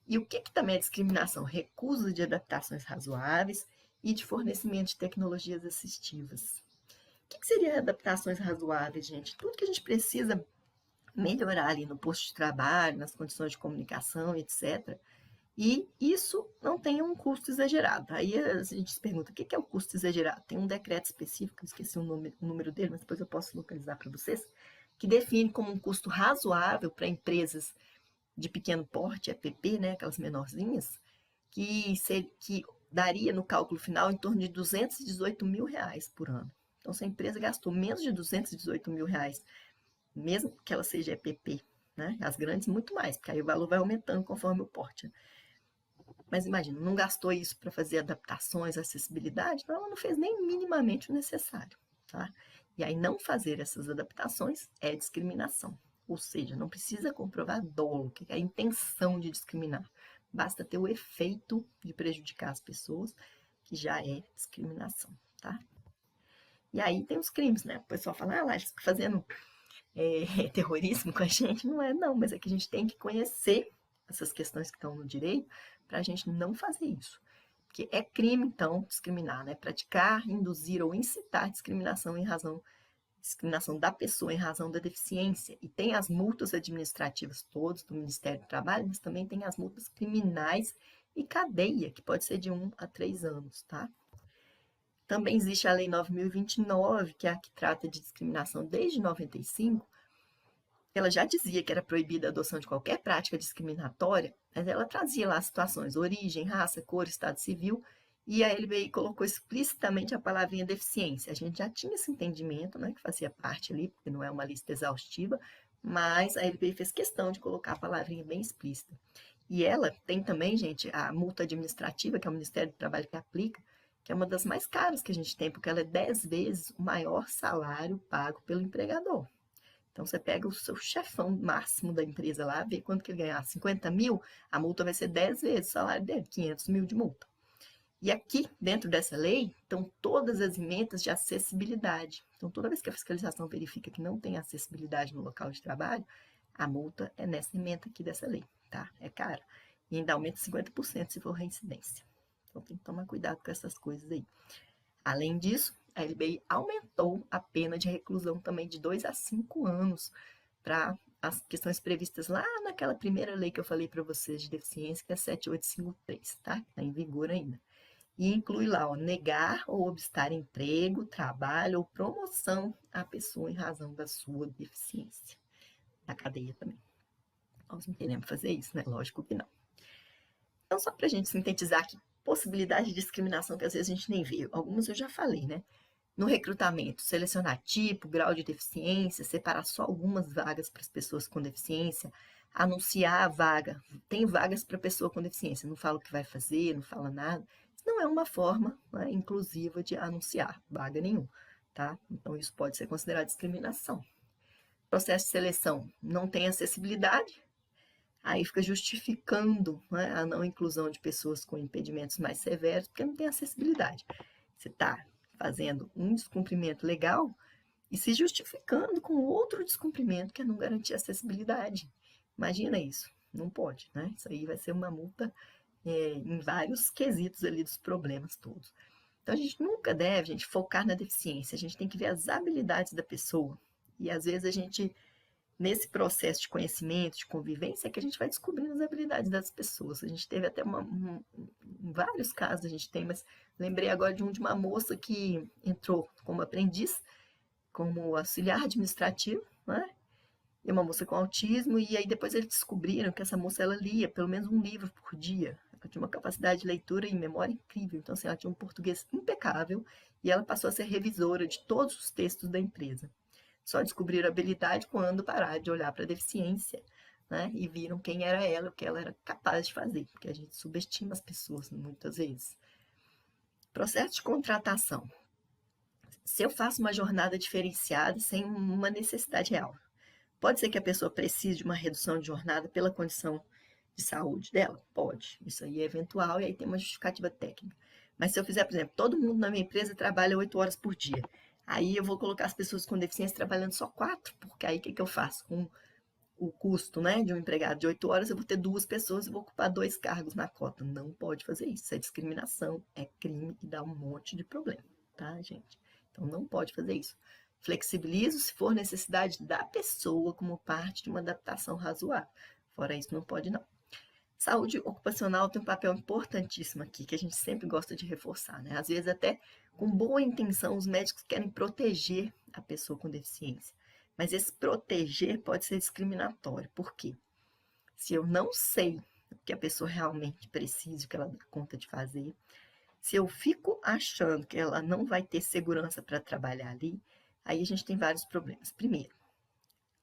E o que também é discriminação? Recusa de adaptações razoáveis e de fornecimento de tecnologias assistivas. O que seria adaptações razoáveis, gente? Tudo que a gente precisa melhorar ali no posto de trabalho, nas condições de comunicação, etc. E isso não tem um custo exagerado. Aí a gente se pergunta, o que é o custo exagerado? Tem um decreto específico, esqueci o número dele, mas depois eu posso localizar para vocês, que define como um custo razoável para empresas de pequeno porte, EPP, né, aquelas menorzinhas, que daria no cálculo final em torno de R$218 mil por ano. Então, se a empresa gastou menos de R$218 mil, mesmo que ela seja EPP, né, as grandes muito mais, porque aí o valor vai aumentando conforme o porte. Mas imagina, não gastou isso para fazer adaptações, acessibilidade, então ela não fez nem minimamente o necessário, tá? E aí não fazer essas adaptações é discriminação. Ou seja, não precisa comprovar dolo, que é a intenção de discriminar. Basta ter o efeito de prejudicar as pessoas, que já é discriminação, tá? E aí tem os crimes, né? O pessoal fala, lá, fica fazendo terrorismo com a gente, não é não, mas é que a gente tem que conhecer essas questões que estão no direito para a gente não fazer isso. Porque é crime, então, discriminar, né? Praticar, induzir ou incitar discriminação da pessoa em razão da deficiência. E tem as multas administrativas todas do Ministério do Trabalho, mas também tem as multas criminais e cadeia, que pode ser de 1 a 3 anos, tá? Também existe a Lei 9.029, que é a que trata de discriminação desde 95. Ela já dizia que era proibida a adoção de qualquer prática discriminatória, mas ela trazia lá situações, origem, raça, cor, estado civil, e a LBI colocou explicitamente a palavrinha deficiência. A gente já tinha esse entendimento, né, que fazia parte ali, porque não é uma lista exaustiva, mas a LBI fez questão de colocar a palavrinha bem explícita. E ela tem também, gente, a multa administrativa, que é o Ministério do Trabalho que aplica, que é uma das mais caras que a gente tem, porque ela é 10 vezes o maior salário pago pelo empregador. Então, você pega o seu chefão máximo da empresa lá, vê quanto que ele ganhar, 50 mil, a multa vai ser 10 vezes o salário dele, 500 mil de multa. E aqui, dentro dessa lei, estão todas as emendas de acessibilidade. Então, toda vez que a fiscalização verifica que não tem acessibilidade no local de trabalho, a multa é nessa emenda aqui dessa lei, tá? É cara. E ainda aumenta 50% se for reincidência. Então, tem que tomar cuidado com essas coisas aí. Além disso, a LBI aumentou a pena de reclusão também de 2 a 5 anos para as questões previstas lá naquela primeira lei que eu falei para vocês de deficiência, que é 7853, tá? Está em vigor ainda. E inclui lá, ó, negar ou obstar emprego, trabalho ou promoção à pessoa em razão da sua deficiência. Na cadeia também. Nós não queremos fazer isso, né? Lógico que não. Então, só para a gente sintetizar aqui, possibilidade de discriminação que às vezes a gente nem vê. Algumas eu já falei, né? No recrutamento, selecionar tipo, grau de deficiência, separar só algumas vagas para as pessoas com deficiência, anunciar a vaga. Tem vagas para pessoa com deficiência, não fala o que vai fazer, não fala nada. Isso não é uma forma, né, inclusiva de anunciar vaga nenhuma, tá? Então, isso pode ser considerado discriminação. Processo de seleção não tem acessibilidade, aí fica justificando, né, a não inclusão de pessoas com impedimentos mais severos, porque não tem acessibilidade. Você está fazendo um descumprimento legal e se justificando com outro descumprimento que é não garantir acessibilidade. Imagina isso, não pode, né? Isso aí vai ser uma multa em vários quesitos ali dos problemas todos. Então, a gente nunca deve, gente, focar na deficiência, a gente tem que ver as habilidades da pessoa. E, às vezes, a gente, nesse processo de conhecimento, de convivência, é que a gente vai descobrindo as habilidades das pessoas. A gente teve até vários casos, a gente tem, mas lembrei agora de uma moça que entrou como aprendiz, como auxiliar administrativo, né? E uma moça com autismo, e aí depois eles descobriram que essa moça, ela lia pelo menos um livro por dia. Ela tinha uma capacidade de leitura e memória incrível. Então, assim, ela tinha um português impecável e ela passou a ser revisora de todos os textos da empresa. Só descobriram a habilidade quando pararam de olhar para a deficiência, né? E viram quem era ela, o que ela era capaz de fazer, porque a gente subestima as pessoas muitas vezes. Processo de contratação. Se eu faço uma jornada diferenciada sem uma necessidade real, pode ser que a pessoa precise de uma redução de jornada pela condição de saúde dela? Pode. Isso aí é eventual e aí tem uma justificativa técnica. Mas se eu fizer, por exemplo, todo mundo na minha empresa trabalha 8 horas por dia, aí eu vou colocar as pessoas com deficiência trabalhando só 4, porque aí o que eu faço? Com o custo, né, de um empregado de 8 horas, eu vou ter 2 pessoas e vou ocupar 2 cargos na cota. Não pode fazer isso. Isso é discriminação, é crime e dá um monte de problema, tá, gente? Então, não pode fazer isso. Flexibilizo se for necessidade da pessoa como parte de uma adaptação razoável. Fora isso, não pode não. Saúde ocupacional tem um papel importantíssimo aqui, que a gente sempre gosta de reforçar, né? Às vezes até com boa intenção, os médicos querem proteger a pessoa com deficiência. Mas esse proteger pode ser discriminatório. Por quê? Se eu não sei o que a pessoa realmente precisa, o que ela dá conta de fazer, se eu fico achando que ela não vai ter segurança para trabalhar ali, aí a gente tem vários problemas. Primeiro,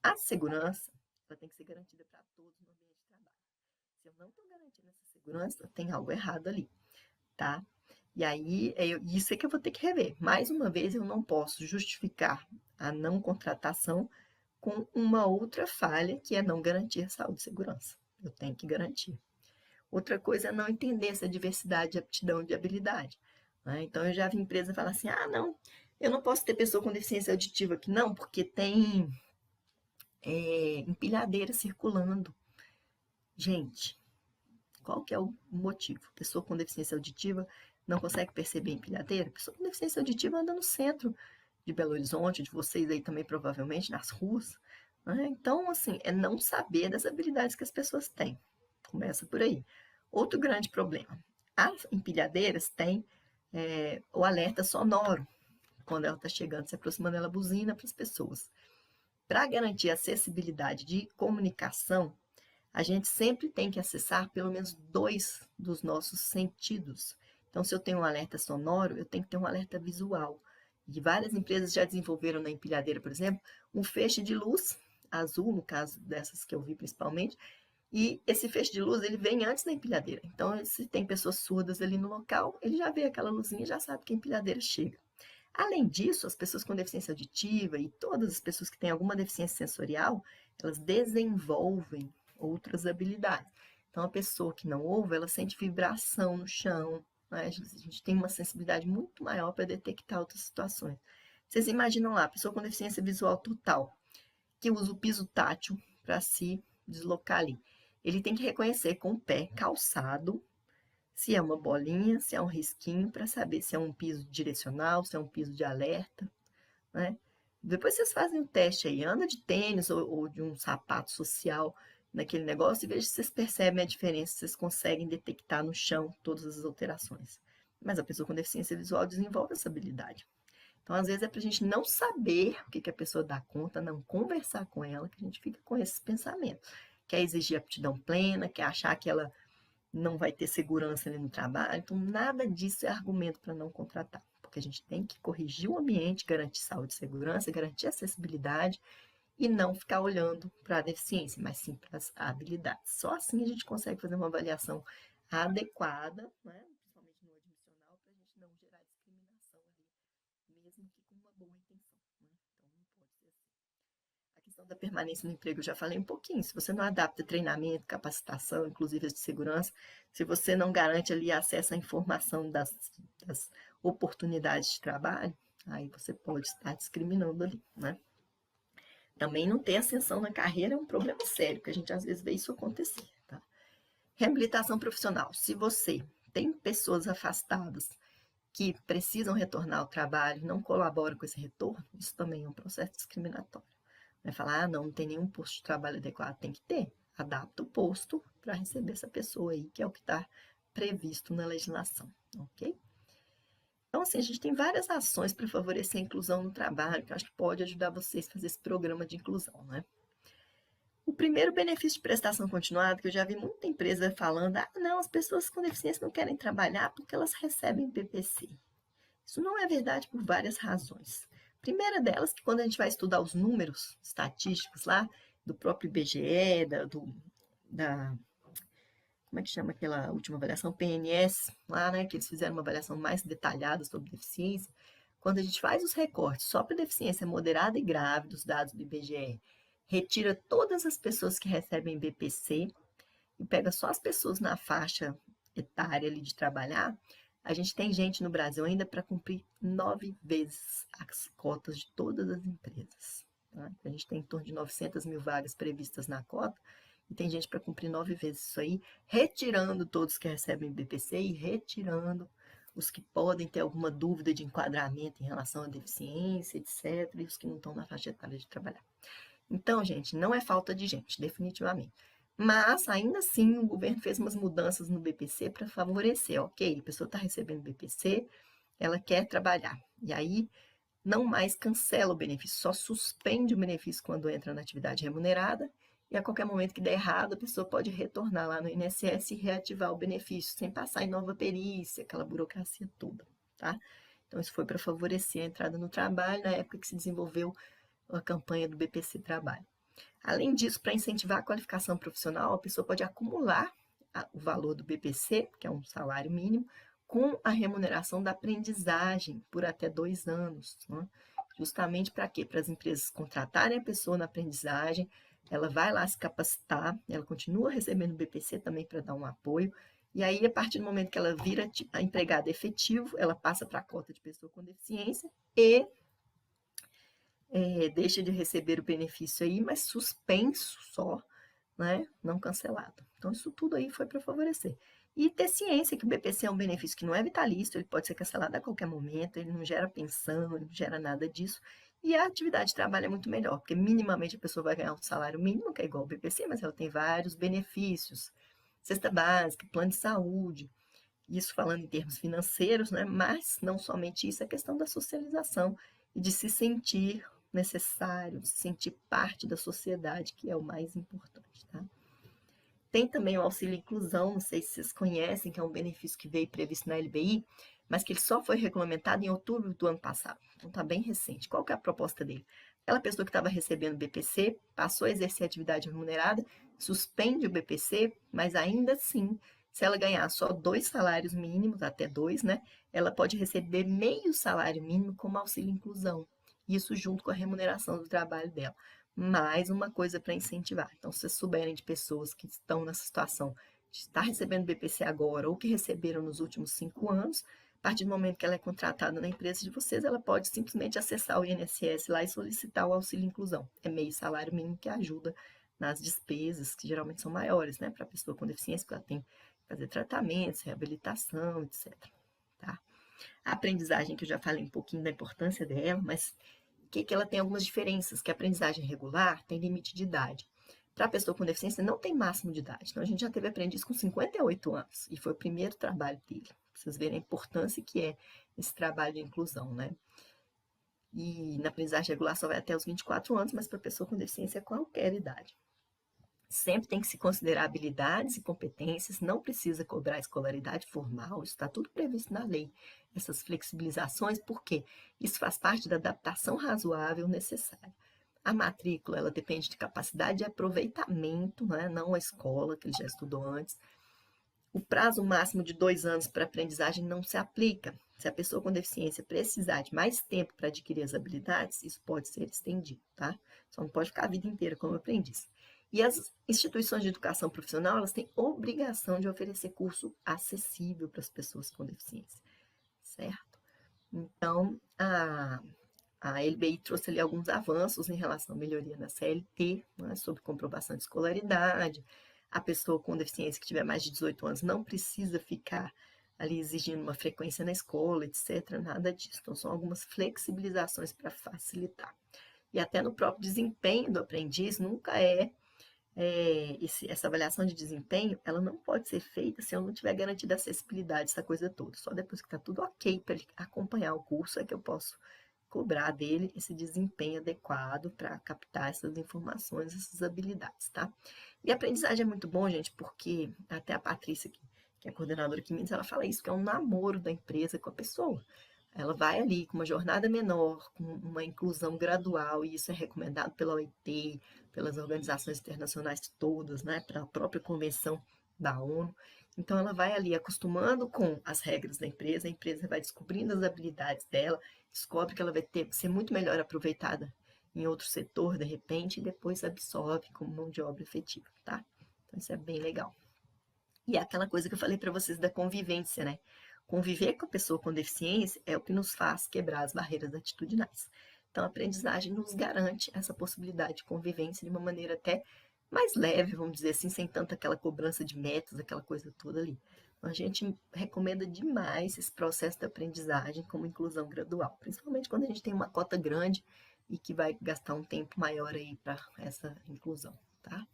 a segurança ela tem que ser garantida para todos no ambiente de trabalho. Se eu não estou garantindo essa segurança, tem algo errado ali, tá? E aí, isso é que eu vou ter que rever. Mais uma vez, eu não posso justificar a não contratação com uma outra falha, que é não garantir saúde e segurança. Eu tenho que garantir. Outra coisa é não entender essa diversidade de aptidão e de habilidade, né? Então, eu já vi empresa falar assim, não, eu não posso ter pessoa com deficiência auditiva aqui, não, porque tem empilhadeira circulando. Gente, qual que é o motivo? Pessoa com deficiência auditiva não consegue perceber a empilhadeira? Pessoa com deficiência auditiva anda no centro de Belo Horizonte, de vocês aí também provavelmente, nas ruas. Né? Então, assim, é não saber das habilidades que as pessoas têm. Começa por aí. Outro grande problema. As empilhadeiras têm o alerta sonoro. Quando ela está chegando, se aproximando, ela buzina para as pessoas. Para garantir acessibilidade de comunicação, a gente sempre tem que acessar pelo menos 2 dos nossos sentidos. Então, se eu tenho um alerta sonoro, eu tenho que ter um alerta visual. E várias empresas já desenvolveram na empilhadeira, por exemplo, um feixe de luz azul, no caso dessas que eu vi principalmente, e esse feixe de luz ele vem antes da empilhadeira. Então, se tem pessoas surdas ali no local, ele já vê aquela luzinha e já sabe que a empilhadeira chega. Além disso, as pessoas com deficiência auditiva e todas as pessoas que têm alguma deficiência sensorial, elas desenvolvem outras habilidades. Então, a pessoa que não ouve, ela sente vibração no chão, né? A gente tem uma sensibilidade muito maior para detectar outras situações. Vocês imaginam lá, a pessoa com deficiência visual total, que usa o piso tátil para se deslocar ali. Ele tem que reconhecer com o pé calçado se é uma bolinha, se é um risquinho, para saber se é um piso direcional, se é um piso de alerta, né? Depois vocês fazem o teste aí, anda de tênis ou de um sapato social naquele negócio e veja se vocês percebem a diferença, se vocês conseguem detectar no chão todas as alterações. Mas a pessoa com deficiência visual desenvolve essa habilidade. Então, às vezes, é para a gente não saber o que a pessoa dá conta, não conversar com ela, que a gente fica com esses pensamentos. Quer exigir aptidão plena, quer achar que ela não vai ter segurança ali no trabalho. Então, nada disso é argumento para não contratar, porque a gente tem que corrigir o ambiente, garantir saúde e segurança, garantir acessibilidade e não ficar olhando para a deficiência, mas sim para as habilidades. Só assim a gente consegue fazer uma avaliação adequada, né? Principalmente no admissional, para a gente não gerar discriminação ali, mesmo que com uma boa intenção. Né? Então, não pode ser assim. A questão da permanência no emprego, eu já falei um pouquinho. Se você não adapta treinamento, capacitação, inclusive as de segurança, se você não garante ali acesso à informação das oportunidades de trabalho, aí você pode estar discriminando ali, né? Também não ter ascensão na carreira é um problema sério, que a gente às vezes vê isso acontecer, tá? Reabilitação profissional. Se você tem pessoas afastadas que precisam retornar ao trabalho, não colaboram com esse retorno, isso também é um processo discriminatório. Vai falar, não tem nenhum posto de trabalho adequado, tem que ter. Adapta o posto para receber essa pessoa aí, que é o que está previsto na legislação, ok? Então, assim, a gente tem várias ações para favorecer a inclusão no trabalho, que eu acho que pode ajudar vocês a fazer esse programa de inclusão, né? O primeiro benefício de prestação continuada, que eu já vi muita empresa falando, não, as pessoas com deficiência não querem trabalhar porque elas recebem BPC. Isso não é verdade por várias razões. Primeira delas, que quando a gente vai estudar os números estatísticos lá, do próprio IBGE, como é que chama aquela última avaliação? PNS, lá, né, que eles fizeram uma avaliação mais detalhada sobre deficiência. Quando a gente faz os recortes só para deficiência moderada e grave dos dados do IBGE, retira todas as pessoas que recebem BPC e pega só as pessoas na faixa etária ali de trabalhar, a gente tem gente no Brasil ainda para cumprir 9 vezes as cotas de todas as empresas. Tá? A gente tem em torno de 900 mil vagas previstas na cota e tem gente para cumprir 9 vezes isso aí, retirando todos que recebem BPC e retirando os que podem ter alguma dúvida de enquadramento em relação à deficiência, etc., e os que não estão na faixa etária de trabalhar. Então, gente, não é falta de gente, definitivamente. Mas, ainda assim, o governo fez umas mudanças no BPC para favorecer. Ok, a pessoa está recebendo BPC, ela quer trabalhar. E aí, não mais cancela o benefício, só suspende o benefício quando entra na atividade remunerada. E a qualquer momento que der errado, a pessoa pode retornar lá no INSS e reativar o benefício, sem passar em nova perícia, aquela burocracia toda, tá? Então, isso foi para favorecer a entrada no trabalho na época que se desenvolveu a campanha do BPC Trabalho. Além disso, para incentivar a qualificação profissional, a pessoa pode acumular o valor do BPC, que é um salário mínimo, com a remuneração da aprendizagem por até 2 anos. Né? Justamente para quê? Para as empresas contratarem a pessoa na aprendizagem, ela vai lá se capacitar, ela continua recebendo BPC também para dar um apoio, e aí, a partir do momento que ela vira a empregada efetivo, ela passa para a cota de pessoa com deficiência e deixa de receber o benefício aí, mas suspenso só, né? Não cancelado. Então, isso tudo aí foi para favorecer. E ter ciência que o BPC é um benefício que não é vitalício, ele pode ser cancelado a qualquer momento, ele não gera pensão, ele não gera nada disso. E a atividade de trabalho é muito melhor, porque minimamente a pessoa vai ganhar um salário mínimo, que é igual ao BPC, mas ela tem vários benefícios. Cesta básica, plano de saúde, isso falando em termos financeiros, né? Mas não somente isso, é questão da socialização e de se sentir necessário, de se sentir parte da sociedade, que é o mais importante, tá? Tem também o auxílio inclusão, não sei se vocês conhecem, que é um benefício que veio previsto na LBI, mas que ele só foi regulamentado em outubro do ano passado. Então está bem recente. Qual que é a proposta dele? Aquela pessoa que estava recebendo BPC, passou a exercer atividade remunerada, suspende o BPC, mas ainda assim, se ela ganhar só 2 salários mínimos, até 2, né, ela pode receber meio salário mínimo como auxílio inclusão. Isso junto com a remuneração do trabalho dela. Mais uma coisa para incentivar. Então, se vocês souberem de pessoas que estão nessa situação de estar recebendo BPC agora ou que receberam nos últimos 5 anos, a partir do momento que ela é contratada na empresa de vocês, ela pode simplesmente acessar o INSS lá e solicitar o auxílio inclusão. É meio salário mínimo que ajuda nas despesas, que geralmente são maiores, né, para a pessoa com deficiência, porque ela tem que fazer tratamentos, reabilitação, etc. Tá? A aprendizagem, que eu já falei um pouquinho da importância dela, mas que ela tem algumas diferenças, que a aprendizagem regular tem limite de idade. Para a pessoa com deficiência, não tem máximo de idade. Então, a gente já teve aprendiz com 58 anos, e foi o primeiro trabalho dele. Pra vocês verem a importância que é esse trabalho de inclusão, né? E na aprendizagem regular só vai até os 24 anos, mas para a pessoa com deficiência é qualquer idade. Sempre tem que se considerar habilidades e competências, não precisa cobrar escolaridade formal, isso está tudo previsto na lei. Essas flexibilizações, porque isso faz parte da adaptação razoável necessária. A matrícula, ela depende de capacidade de aproveitamento, né? Não a escola, que ele já estudou antes. O prazo máximo de 2 anos para aprendizagem não se aplica. Se a pessoa com deficiência precisar de mais tempo para adquirir as habilidades, isso pode ser estendido, tá? Só não pode ficar a vida inteira como aprendiz. E as instituições de educação profissional, elas têm obrigação de oferecer curso acessível para as pessoas com deficiência, certo? Então, a LBI trouxe ali alguns avanços em relação à melhoria na CLT, né, sobre comprovação de escolaridade. A pessoa com deficiência que tiver mais de 18 anos não precisa ficar ali exigindo uma frequência na escola, etc. Nada disso. Então, são algumas flexibilizações para facilitar. E até no próprio desempenho do aprendiz, nunca essa avaliação de desempenho, ela não pode ser feita se eu não tiver garantida acessibilidade, essa coisa toda. Só depois que está tudo ok para ele acompanhar o curso é que eu posso cobrar dele esse desempenho adequado para captar essas informações, essas habilidades, tá? E a aprendizagem é muito bom, gente, porque até a Patrícia, que é a coordenadora aqui em Minas, ela fala isso, que é um namoro da empresa com a pessoa. Ela vai ali com uma jornada menor, com uma inclusão gradual, e isso é recomendado pela OIT, pelas organizações internacionais todas, né, pela própria convenção da ONU. Então, ela vai ali acostumando com as regras da empresa, a empresa vai descobrindo as habilidades dela, descobre que ela vai ser muito melhor aproveitada em outro setor, de repente, e depois absorve como mão de obra efetiva, tá? Então, isso é bem legal. E é aquela coisa que eu falei para vocês da convivência, né? Conviver com a pessoa com deficiência é o que nos faz quebrar as barreiras atitudinais. Então, a aprendizagem nos garante essa possibilidade de convivência de uma maneira até mais leve, vamos dizer assim, sem tanta aquela cobrança de metas, aquela coisa toda ali. Então, a gente recomenda demais esse processo de aprendizagem como inclusão gradual, principalmente quando a gente tem uma cota grande e que vai gastar um tempo maior aí para essa inclusão, tá?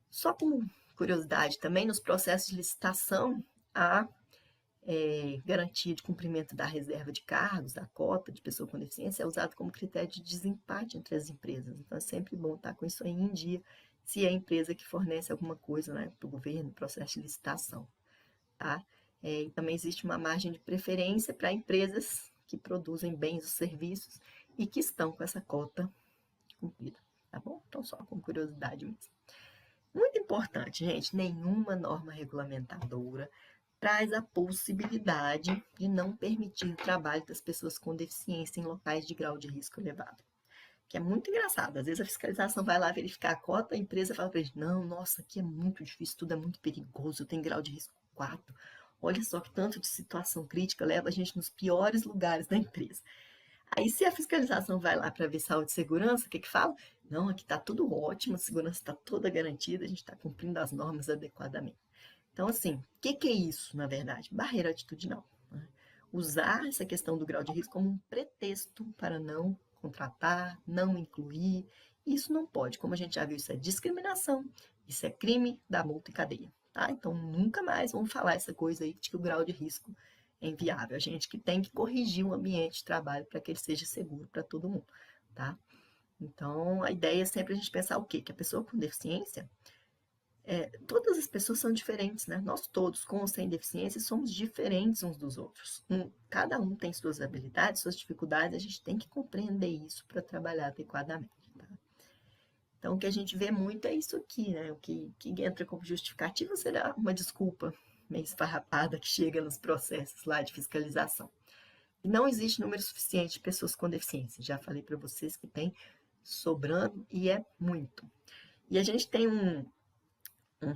Só como curiosidade também, nos processos de licitação, há garantia de cumprimento da reserva de cargos, da cota de pessoa com deficiência, é usado como critério de desempate entre as empresas. Então, é sempre bom estar com isso aí em dia, se é a empresa que fornece alguma coisa, né, para o governo, processo de licitação. Tá? E também existe uma margem de preferência para empresas que produzem bens ou serviços e que estão com essa cota cumprida. Tá bom? Então, só com curiosidade mesmo. Muito importante, gente, nenhuma norma regulamentadora traz a possibilidade de não permitir o trabalho das pessoas com deficiência em locais de grau de risco elevado. Que é muito engraçado. Às vezes a fiscalização vai lá verificar a cota, a empresa fala para eles, não, nossa, aqui é muito difícil, tudo é muito perigoso, tem grau de risco 4. Olha só que tanto de situação crítica leva a gente nos piores lugares da empresa. Aí, se a fiscalização vai lá para ver saúde e segurança, o que que fala? Não, aqui está tudo ótimo, a segurança está toda garantida, a gente está cumprindo as normas adequadamente. Então, assim, o que que é isso, na verdade? Barreira atitudinal, né? Usar essa questão do grau de risco como um pretexto para não contratar, não incluir. Isso não pode. Como a gente já viu, isso é discriminação, isso é crime, dá multa e cadeia, tá? Então, nunca mais vamos falar essa coisa aí de que o grau de risco é inviável. A gente que tem que corrigir o ambiente de trabalho para que ele seja seguro para todo mundo, tá? Então, a ideia é sempre a gente pensar o quê? Que a pessoa com deficiência, todas as pessoas são diferentes, né? Nós todos, com ou sem deficiência, somos diferentes uns dos outros. Cada um tem suas habilidades, suas dificuldades, a gente tem que compreender isso para trabalhar adequadamente, tá? Então, o que a gente vê muito é isso aqui, né? O que entra como justificativa será uma desculpa meio esfarrapada que chega nos processos lá de fiscalização. E não existe número suficiente de pessoas com deficiência. Já falei para vocês que tem sobrando e é muito. E a gente tem um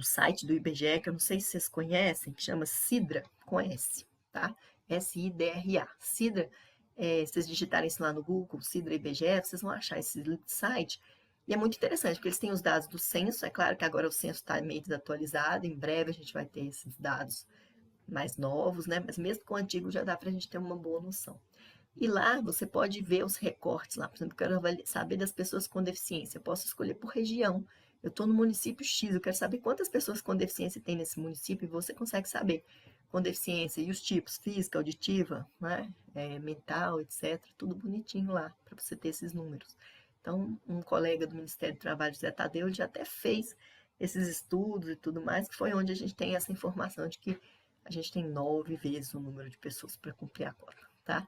site do IBGE, que eu não sei se vocês conhecem, que chama Sidra, com S, tá? S-I-D-R-A. Sidra, se vocês digitarem isso lá no Google, Sidra IBGE, vocês vão achar esse site. E é muito interessante, porque eles têm os dados do censo. É claro que agora o censo está meio desatualizado, em breve a gente vai ter esses dados mais novos, né? Mas mesmo com o antigo já dá para a gente ter uma boa noção. E lá você pode ver os recortes lá. Por exemplo, eu quero saber das pessoas com deficiência. Eu posso escolher por região. Eu estou no município X, eu quero saber quantas pessoas com deficiência tem nesse município e você consegue saber com deficiência e os tipos, física, auditiva, né? Mental, etc. Tudo bonitinho lá, para você ter esses números. Então, um colega do Ministério do Trabalho, José Tadeu, ele já até fez esses estudos e tudo mais, que foi onde a gente tem essa informação de que a gente tem 9 vezes o número de pessoas para cumprir a cota, tá?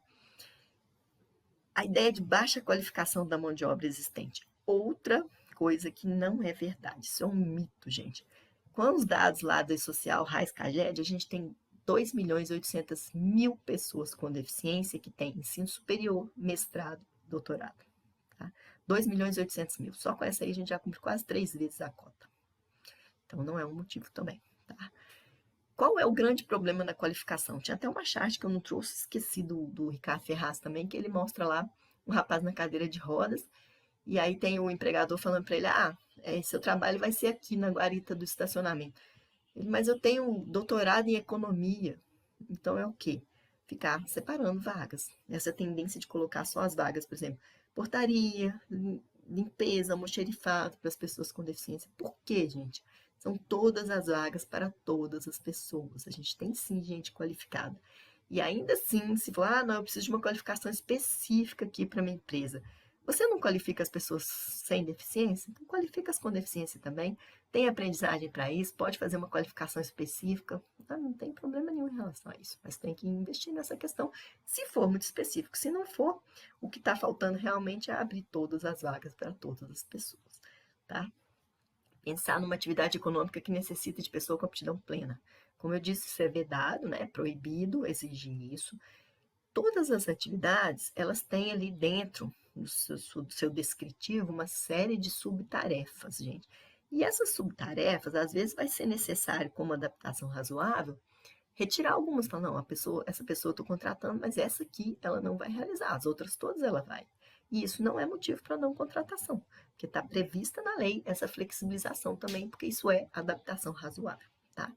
A ideia de baixa qualificação da mão de obra existente. Outra coisa que não é verdade, isso é um mito, gente. Com os dados lá da Social Raiz Caged, a gente tem 2.800.000 pessoas com deficiência que têm ensino superior, mestrado, doutorado. Tá? 2.800.000. Só com essa aí a gente já cumpre quase 3 vezes a cota. Então não é um motivo também, tá? Qual é o grande problema na qualificação? Tinha até uma chart que eu não trouxe, esqueci do Ricardo Ferraz também, que ele mostra lá um rapaz na cadeira de rodas, e aí tem o empregador falando para ele, seu trabalho vai ser aqui na guarita do estacionamento. Ele, mas eu tenho doutorado em economia, então é o quê? Ficar separando vagas. Essa tendência de colocar só as vagas, por exemplo, portaria, limpeza, almoxerifado para as pessoas com deficiência. Por quê, gente? São todas as vagas para todas as pessoas. A gente tem sim gente qualificada. E ainda assim, se for, não, eu preciso de uma qualificação específica aqui para minha empresa. Você não qualifica as pessoas sem deficiência? Então, qualifica as com deficiência também. Tem aprendizagem para isso, pode fazer uma qualificação específica. Não tem problema nenhum em relação a isso. Mas tem que investir nessa questão, se for muito específico. Se não for, o que está faltando realmente é abrir todas as vagas para todas as pessoas, tá? Pensar numa atividade econômica que necessita de pessoa com aptidão plena. Como eu disse, isso é vedado, né? É proibido exigir isso. Todas as atividades, elas têm ali dentro do seu descritivo uma série de subtarefas, gente. E essas subtarefas, às vezes, vai ser necessário, como adaptação razoável, retirar algumas. Falar, não, essa pessoa eu estou contratando, mas essa aqui ela não vai realizar, as outras todas ela vai. E isso não é motivo para não contratação, porque está prevista na lei essa flexibilização também, porque isso é adaptação razoável, tá?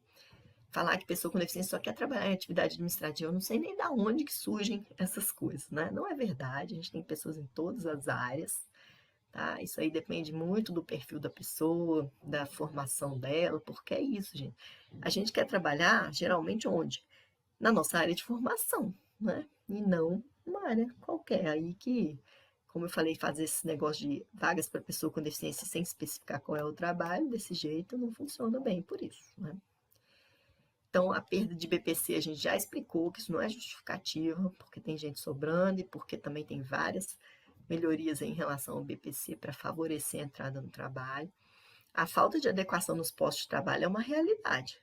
Falar que pessoa com deficiência só quer trabalhar em atividade administrativa, eu não sei nem da onde que surgem essas coisas, né? Não é verdade, a gente tem pessoas em todas as áreas, tá? Isso aí depende muito do perfil da pessoa, da formação dela, porque é isso, gente. A gente quer trabalhar, geralmente, onde? Na nossa área de formação, né? E não uma área qualquer. Aí que, como eu falei, fazer esse negócio de vagas para pessoa com deficiência sem especificar qual é o trabalho, desse jeito não funciona bem por isso, né? Então, a perda de BPC a gente já explicou que isso não é justificativa, porque tem gente sobrando e porque também tem várias melhorias em relação ao BPC para favorecer a entrada no trabalho. A falta de adequação nos postos de trabalho é uma realidade,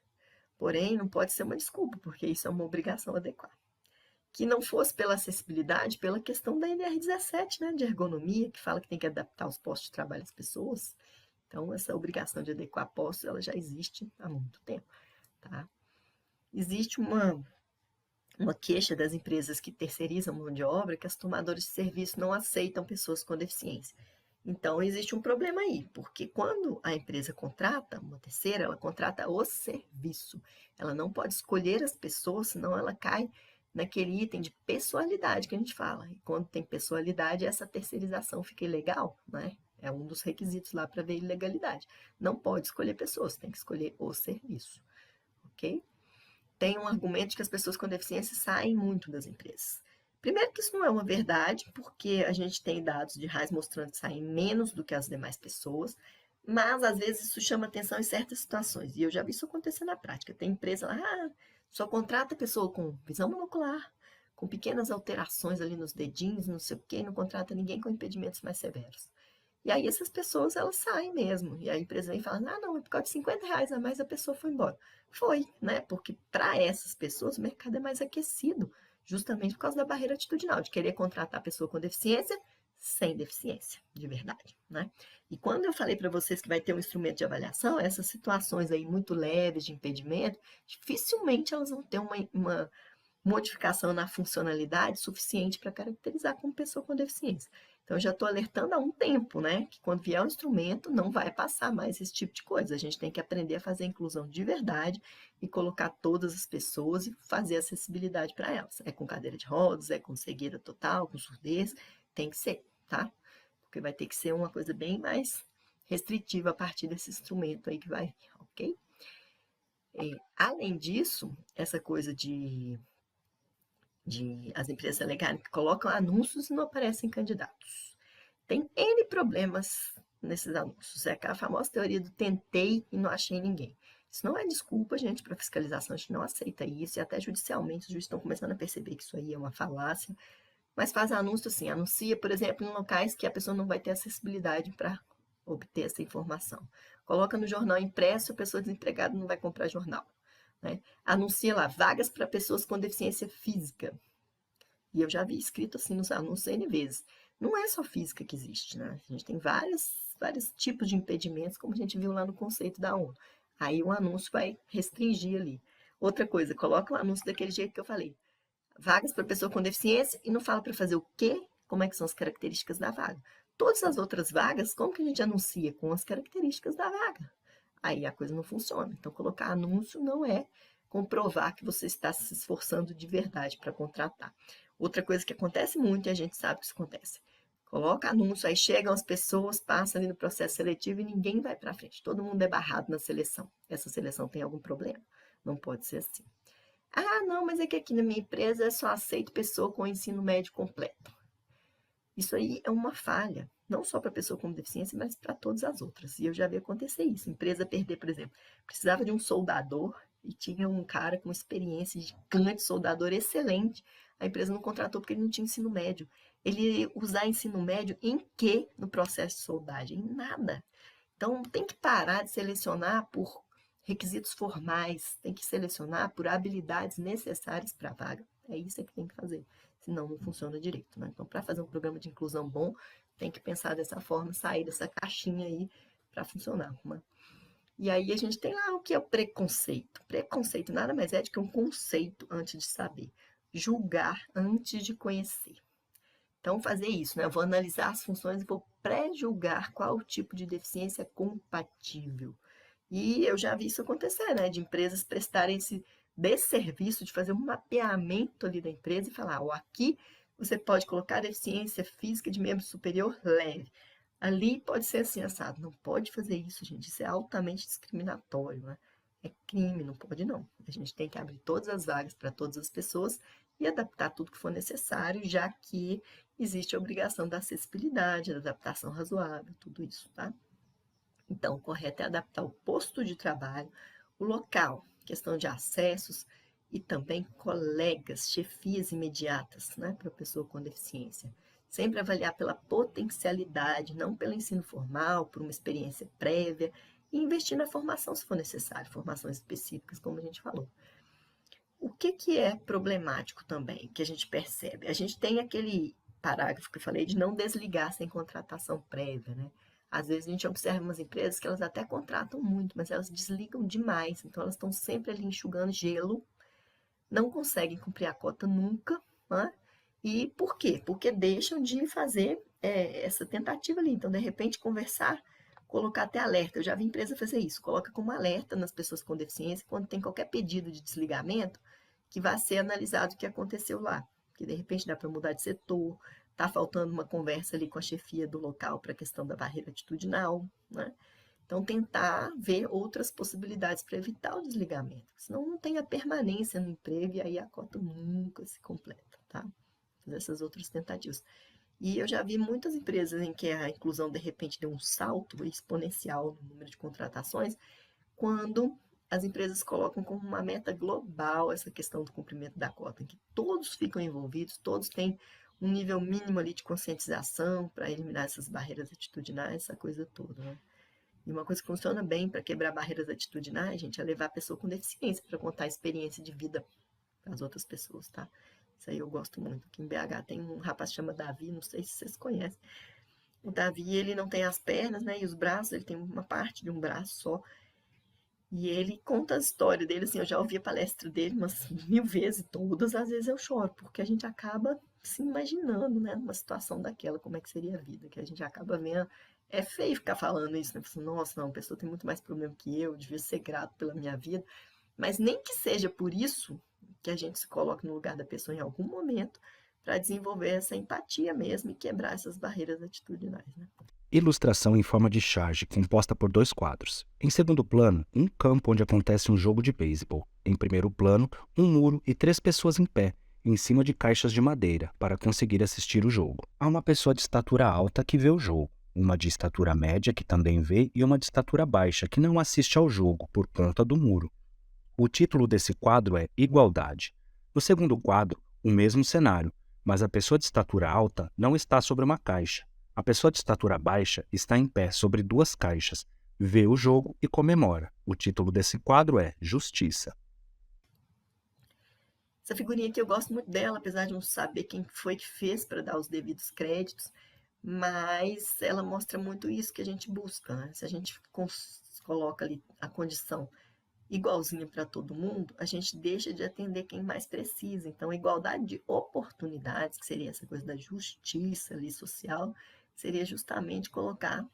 porém não pode ser uma desculpa, porque isso é uma obrigação adequar. Que não fosse pela acessibilidade, pela questão da NR17, né, de ergonomia, que fala que tem que adaptar os postos de trabalho às pessoas. Então, essa obrigação de adequar postos, ela já existe há muito tempo, tá? Existe uma uma queixa das empresas que terceirizam mão de obra, que as tomadoras de serviço não aceitam pessoas com deficiência. Então, existe um problema aí, porque quando a empresa contrata uma terceira, ela contrata o serviço. Ela não pode escolher as pessoas, senão ela cai naquele item de pessoalidade que a gente fala. E quando tem pessoalidade, essa terceirização fica ilegal, né? É um dos requisitos lá para ver ilegalidade. Não pode escolher pessoas, tem que escolher o serviço, ok? Tem um argumento de que as pessoas com deficiência saem muito das empresas. Primeiro que isso não é uma verdade, porque a gente tem dados de RAIS mostrando que saem menos do que as demais pessoas, mas às vezes isso chama atenção em certas situações, e eu já vi isso acontecer na prática. Tem empresa lá, só contrata pessoa com visão monocular, com pequenas alterações ali nos dedinhos, não sei o quê, não contrata ninguém com impedimentos mais severos. E aí essas pessoas, elas saem mesmo. E a empresa vem falando, não, é por causa de R$ 50 a mais a pessoa foi embora. Foi, né? Porque para essas pessoas o mercado é mais aquecido, justamente por causa da barreira atitudinal, de querer contratar a pessoa com deficiência sem deficiência, de verdade, né? E quando eu falei para vocês que vai ter um instrumento de avaliação, essas situações aí muito leves de impedimento, dificilmente elas vão ter uma modificação na funcionalidade suficiente para caracterizar como pessoa com deficiência. Então, eu já estou alertando há um tempo, né, que quando vier o instrumento, não vai passar mais esse tipo de coisa. A gente tem que aprender a fazer a inclusão de verdade e colocar todas as pessoas e fazer acessibilidade para elas. É com cadeira de rodas, é com cegueira total, com surdez, tem que ser, tá? Porque vai ter que ser uma coisa bem mais restritiva a partir desse instrumento aí que vai vir, ok? Além disso, essa coisa de as empresas alegarem que colocam anúncios e não aparecem candidatos. Tem N problemas nesses anúncios. É aquela famosa teoria do tentei e não achei ninguém. Isso não é desculpa, gente, para fiscalização. A gente não aceita isso. E até judicialmente os juízes estão começando a perceber que isso aí é uma falácia. Mas faz anúncio assim, anuncia, por exemplo, em locais que a pessoa não vai ter acessibilidade para obter essa informação. Coloca no jornal impresso, a pessoa desempregada não vai comprar jornal. Né? Anuncia lá, vagas para pessoas com deficiência física. E eu já vi escrito assim nos anúncios N vezes. Não é só física que existe, né? A gente tem vários tipos de impedimentos, como a gente viu lá no conceito da ONU. Aí o anúncio vai restringir ali. Outra coisa, coloca o anúncio daquele jeito que eu falei. Vagas para pessoa com deficiência e não fala para fazer o quê, como é que são as características da vaga. Todas as outras vagas, como que a gente anuncia? Com as características da vaga. Aí a coisa não funciona. Então, colocar anúncio não é comprovar que você está se esforçando de verdade para contratar. Outra coisa que acontece muito, e a gente sabe que isso acontece. Coloca anúncio, aí chegam as pessoas, passam ali no processo seletivo e ninguém vai para frente. Todo mundo é barrado na seleção. Essa seleção tem algum problema? Não pode ser assim. Não, mas é que aqui na minha empresa eu só aceito pessoa com ensino médio completo. Isso aí é uma falha, não só para a pessoa com deficiência, mas para todas as outras. E eu já vi acontecer isso. Empresa perder, por exemplo, precisava de um soldador e tinha um cara com experiência gigante, soldador excelente. A empresa não contratou porque ele não tinha ensino médio. Ele ia usar ensino médio em quê no processo de soldagem? Em nada. Então, tem que parar de selecionar por requisitos formais, tem que selecionar por habilidades necessárias para a vaga. É isso que tem que fazer, senão não funciona direito, né? Então, para fazer um programa de inclusão bom, tem que pensar dessa forma, sair dessa caixinha aí para funcionar. Né? E aí a gente tem lá o que é o preconceito. Preconceito nada mais é do que um conceito antes de saber. Julgar antes de conhecer. Então, fazer isso, né? Eu vou analisar as funções e vou pré-julgar qual o tipo de deficiência é compatível. E eu já vi isso acontecer, né? De empresas prestarem esse desserviço de fazer um mapeamento ali da empresa e falar, aqui você pode colocar deficiência física de membro superior leve. Ali pode ser assim, assado. Não pode fazer isso, gente. Isso é altamente discriminatório, né? É crime, não pode não. A gente tem que abrir todas as vagas para todas as pessoas e adaptar tudo que for necessário, já que existe a obrigação da acessibilidade, da adaptação razoável, tudo isso, tá? Então, o correto é adaptar o posto de trabalho, o local, questão de acessos e também colegas, chefias imediatas, né, para a pessoa com deficiência. Sempre avaliar pela potencialidade, não pelo ensino formal, por uma experiência prévia, e investir na formação se for necessário, formações específicas, como a gente falou. O que é problemático também, que a gente percebe? A gente tem aquele parágrafo que eu falei de não desligar sem contratação prévia, né? Às vezes a gente observa umas empresas que elas até contratam muito, mas elas desligam demais, então elas estão sempre ali enxugando gelo não conseguem cumprir a cota nunca, né? E por quê? Porque deixam de fazer essa tentativa ali. Então, de repente, conversar, colocar até alerta. Eu já vi empresa fazer isso, coloca como alerta nas pessoas com deficiência quando tem qualquer pedido de desligamento que vai ser analisado o que aconteceu lá. Que de repente dá para mudar de setor, está faltando uma conversa ali com a chefia do local para a questão da barreira atitudinal, né? Então, tentar ver outras possibilidades para evitar o desligamento, senão não tem a permanência no emprego e aí a cota nunca se completa, tá? Fazer essas outras tentativas. E eu já vi muitas empresas em que a inclusão, de repente, deu um salto exponencial no número de contratações, quando as empresas colocam como uma meta global essa questão do cumprimento da cota, em que todos ficam envolvidos, todos têm um nível mínimo ali de conscientização para eliminar essas barreiras atitudinais, essa coisa toda, né? E uma coisa que funciona bem para quebrar barreiras atitudinais, gente, é levar a pessoa com deficiência para contar a experiência de vida para as outras pessoas, tá? Isso aí eu gosto muito. Aqui em BH tem um rapaz que chama Davi, não sei se vocês conhecem. O Davi, ele não tem as pernas, né, e os braços, ele tem uma parte de um braço só. E ele conta a história dele, assim, eu já ouvi a palestra dele umas 1000 vezes, todas as vezes eu choro, porque a gente acaba se imaginando, né, numa situação daquela, como é que seria a vida, que a gente acaba vendo. É feio ficar falando isso, né? Assim, nossa, não, a pessoa tem muito mais problema que eu devia ser grato pela minha vida. Mas nem que seja por isso que a gente se coloque no lugar da pessoa em algum momento para desenvolver essa empatia mesmo e quebrar essas barreiras atitudinais, né? Ilustração em forma de charge, composta por 2 quadros. Em segundo plano, um campo onde acontece um jogo de beisebol. Em primeiro plano, um muro e 3 pessoas em pé, em cima de caixas de madeira, para conseguir assistir o jogo. Há uma pessoa de estatura alta que vê o jogo, uma de estatura média que também vê e uma de estatura baixa que não assiste ao jogo por conta do muro. O título desse quadro é Igualdade. No segundo quadro, o mesmo cenário, mas a pessoa de estatura alta não está sobre uma caixa. A pessoa de estatura baixa está em pé sobre 2 caixas, vê o jogo e comemora. O título desse quadro é Justiça. Essa figurinha aqui eu gosto muito dela, apesar de não saber quem foi que fez para dar os devidos créditos, mas ela mostra muito isso que a gente busca, né? Se a gente coloca ali a condição igualzinha para todo mundo, a gente deixa de atender quem mais precisa. Então, a igualdade de oportunidades, que seria essa coisa da justiça ali social, seria justamente colocar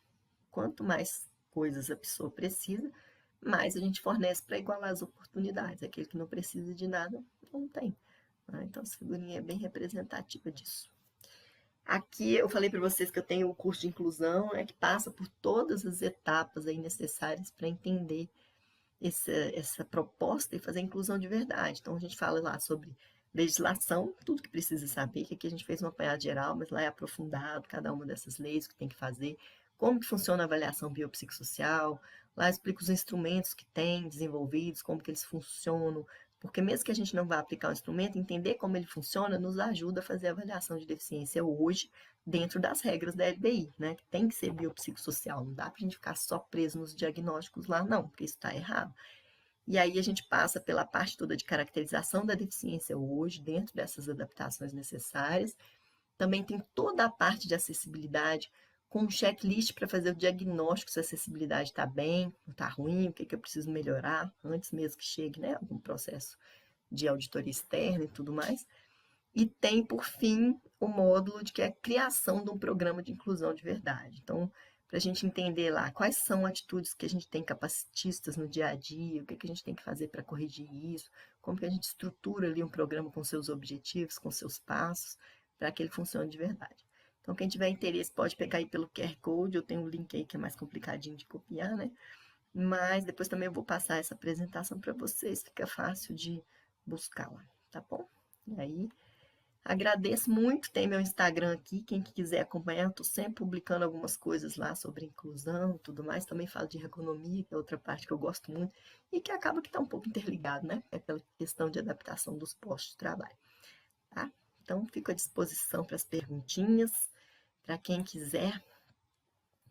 quanto mais coisas a pessoa precisa, mais a gente fornece para igualar as oportunidades. Aquele que não precisa de nada, não tem. Então, essa figurinha é bem representativa disso. Aqui eu falei para vocês que eu tenho o curso de inclusão, que passa por todas as etapas aí necessárias para entender essa proposta e fazer a inclusão de verdade. Então, a gente fala lá sobre legislação, tudo que precisa saber, que aqui a gente fez um apanhado geral, mas lá é aprofundado, cada uma dessas leis, o que tem que fazer, como que funciona a avaliação biopsicossocial, lá explica os instrumentos que tem desenvolvidos, como que eles funcionam, porque mesmo que a gente não vá aplicar o instrumento, entender como ele funciona nos ajuda a fazer a avaliação de deficiência hoje, dentro das regras da LBI, né? Que tem que ser biopsicossocial, não dá para a gente ficar só preso nos diagnósticos lá, não, porque isso está errado. E aí a gente passa pela parte toda de caracterização da deficiência hoje, dentro dessas adaptações necessárias. Também tem toda a parte de acessibilidade, com um checklist para fazer o diagnóstico se a acessibilidade está bem, está ruim, o que eu preciso melhorar, antes mesmo que chegue, né, algum processo de auditoria externa e tudo mais. E tem, por fim, o módulo de que é a criação de um programa de inclusão de verdade. Então, para a gente entender lá quais são atitudes que a gente tem capacitistas no dia a dia, o que a gente tem que fazer para corrigir isso, como que a gente estrutura ali um programa com seus objetivos, com seus passos, para que ele funcione de verdade. Então, quem tiver interesse pode pegar aí pelo QR Code, eu tenho um link aí que é mais complicadinho de copiar, né? Mas depois também eu vou passar essa apresentação para vocês, fica fácil de buscar lá, tá bom? E aí, agradeço muito, tem meu Instagram aqui, quem quiser acompanhar, eu estou sempre publicando algumas coisas lá sobre inclusão e tudo mais, também falo de ergonomia, que é outra parte que eu gosto muito, e que acaba que está um pouco interligado, né? É aquela questão de adaptação dos postos de trabalho, tá? Então, fico à disposição para as perguntinhas, para quem quiser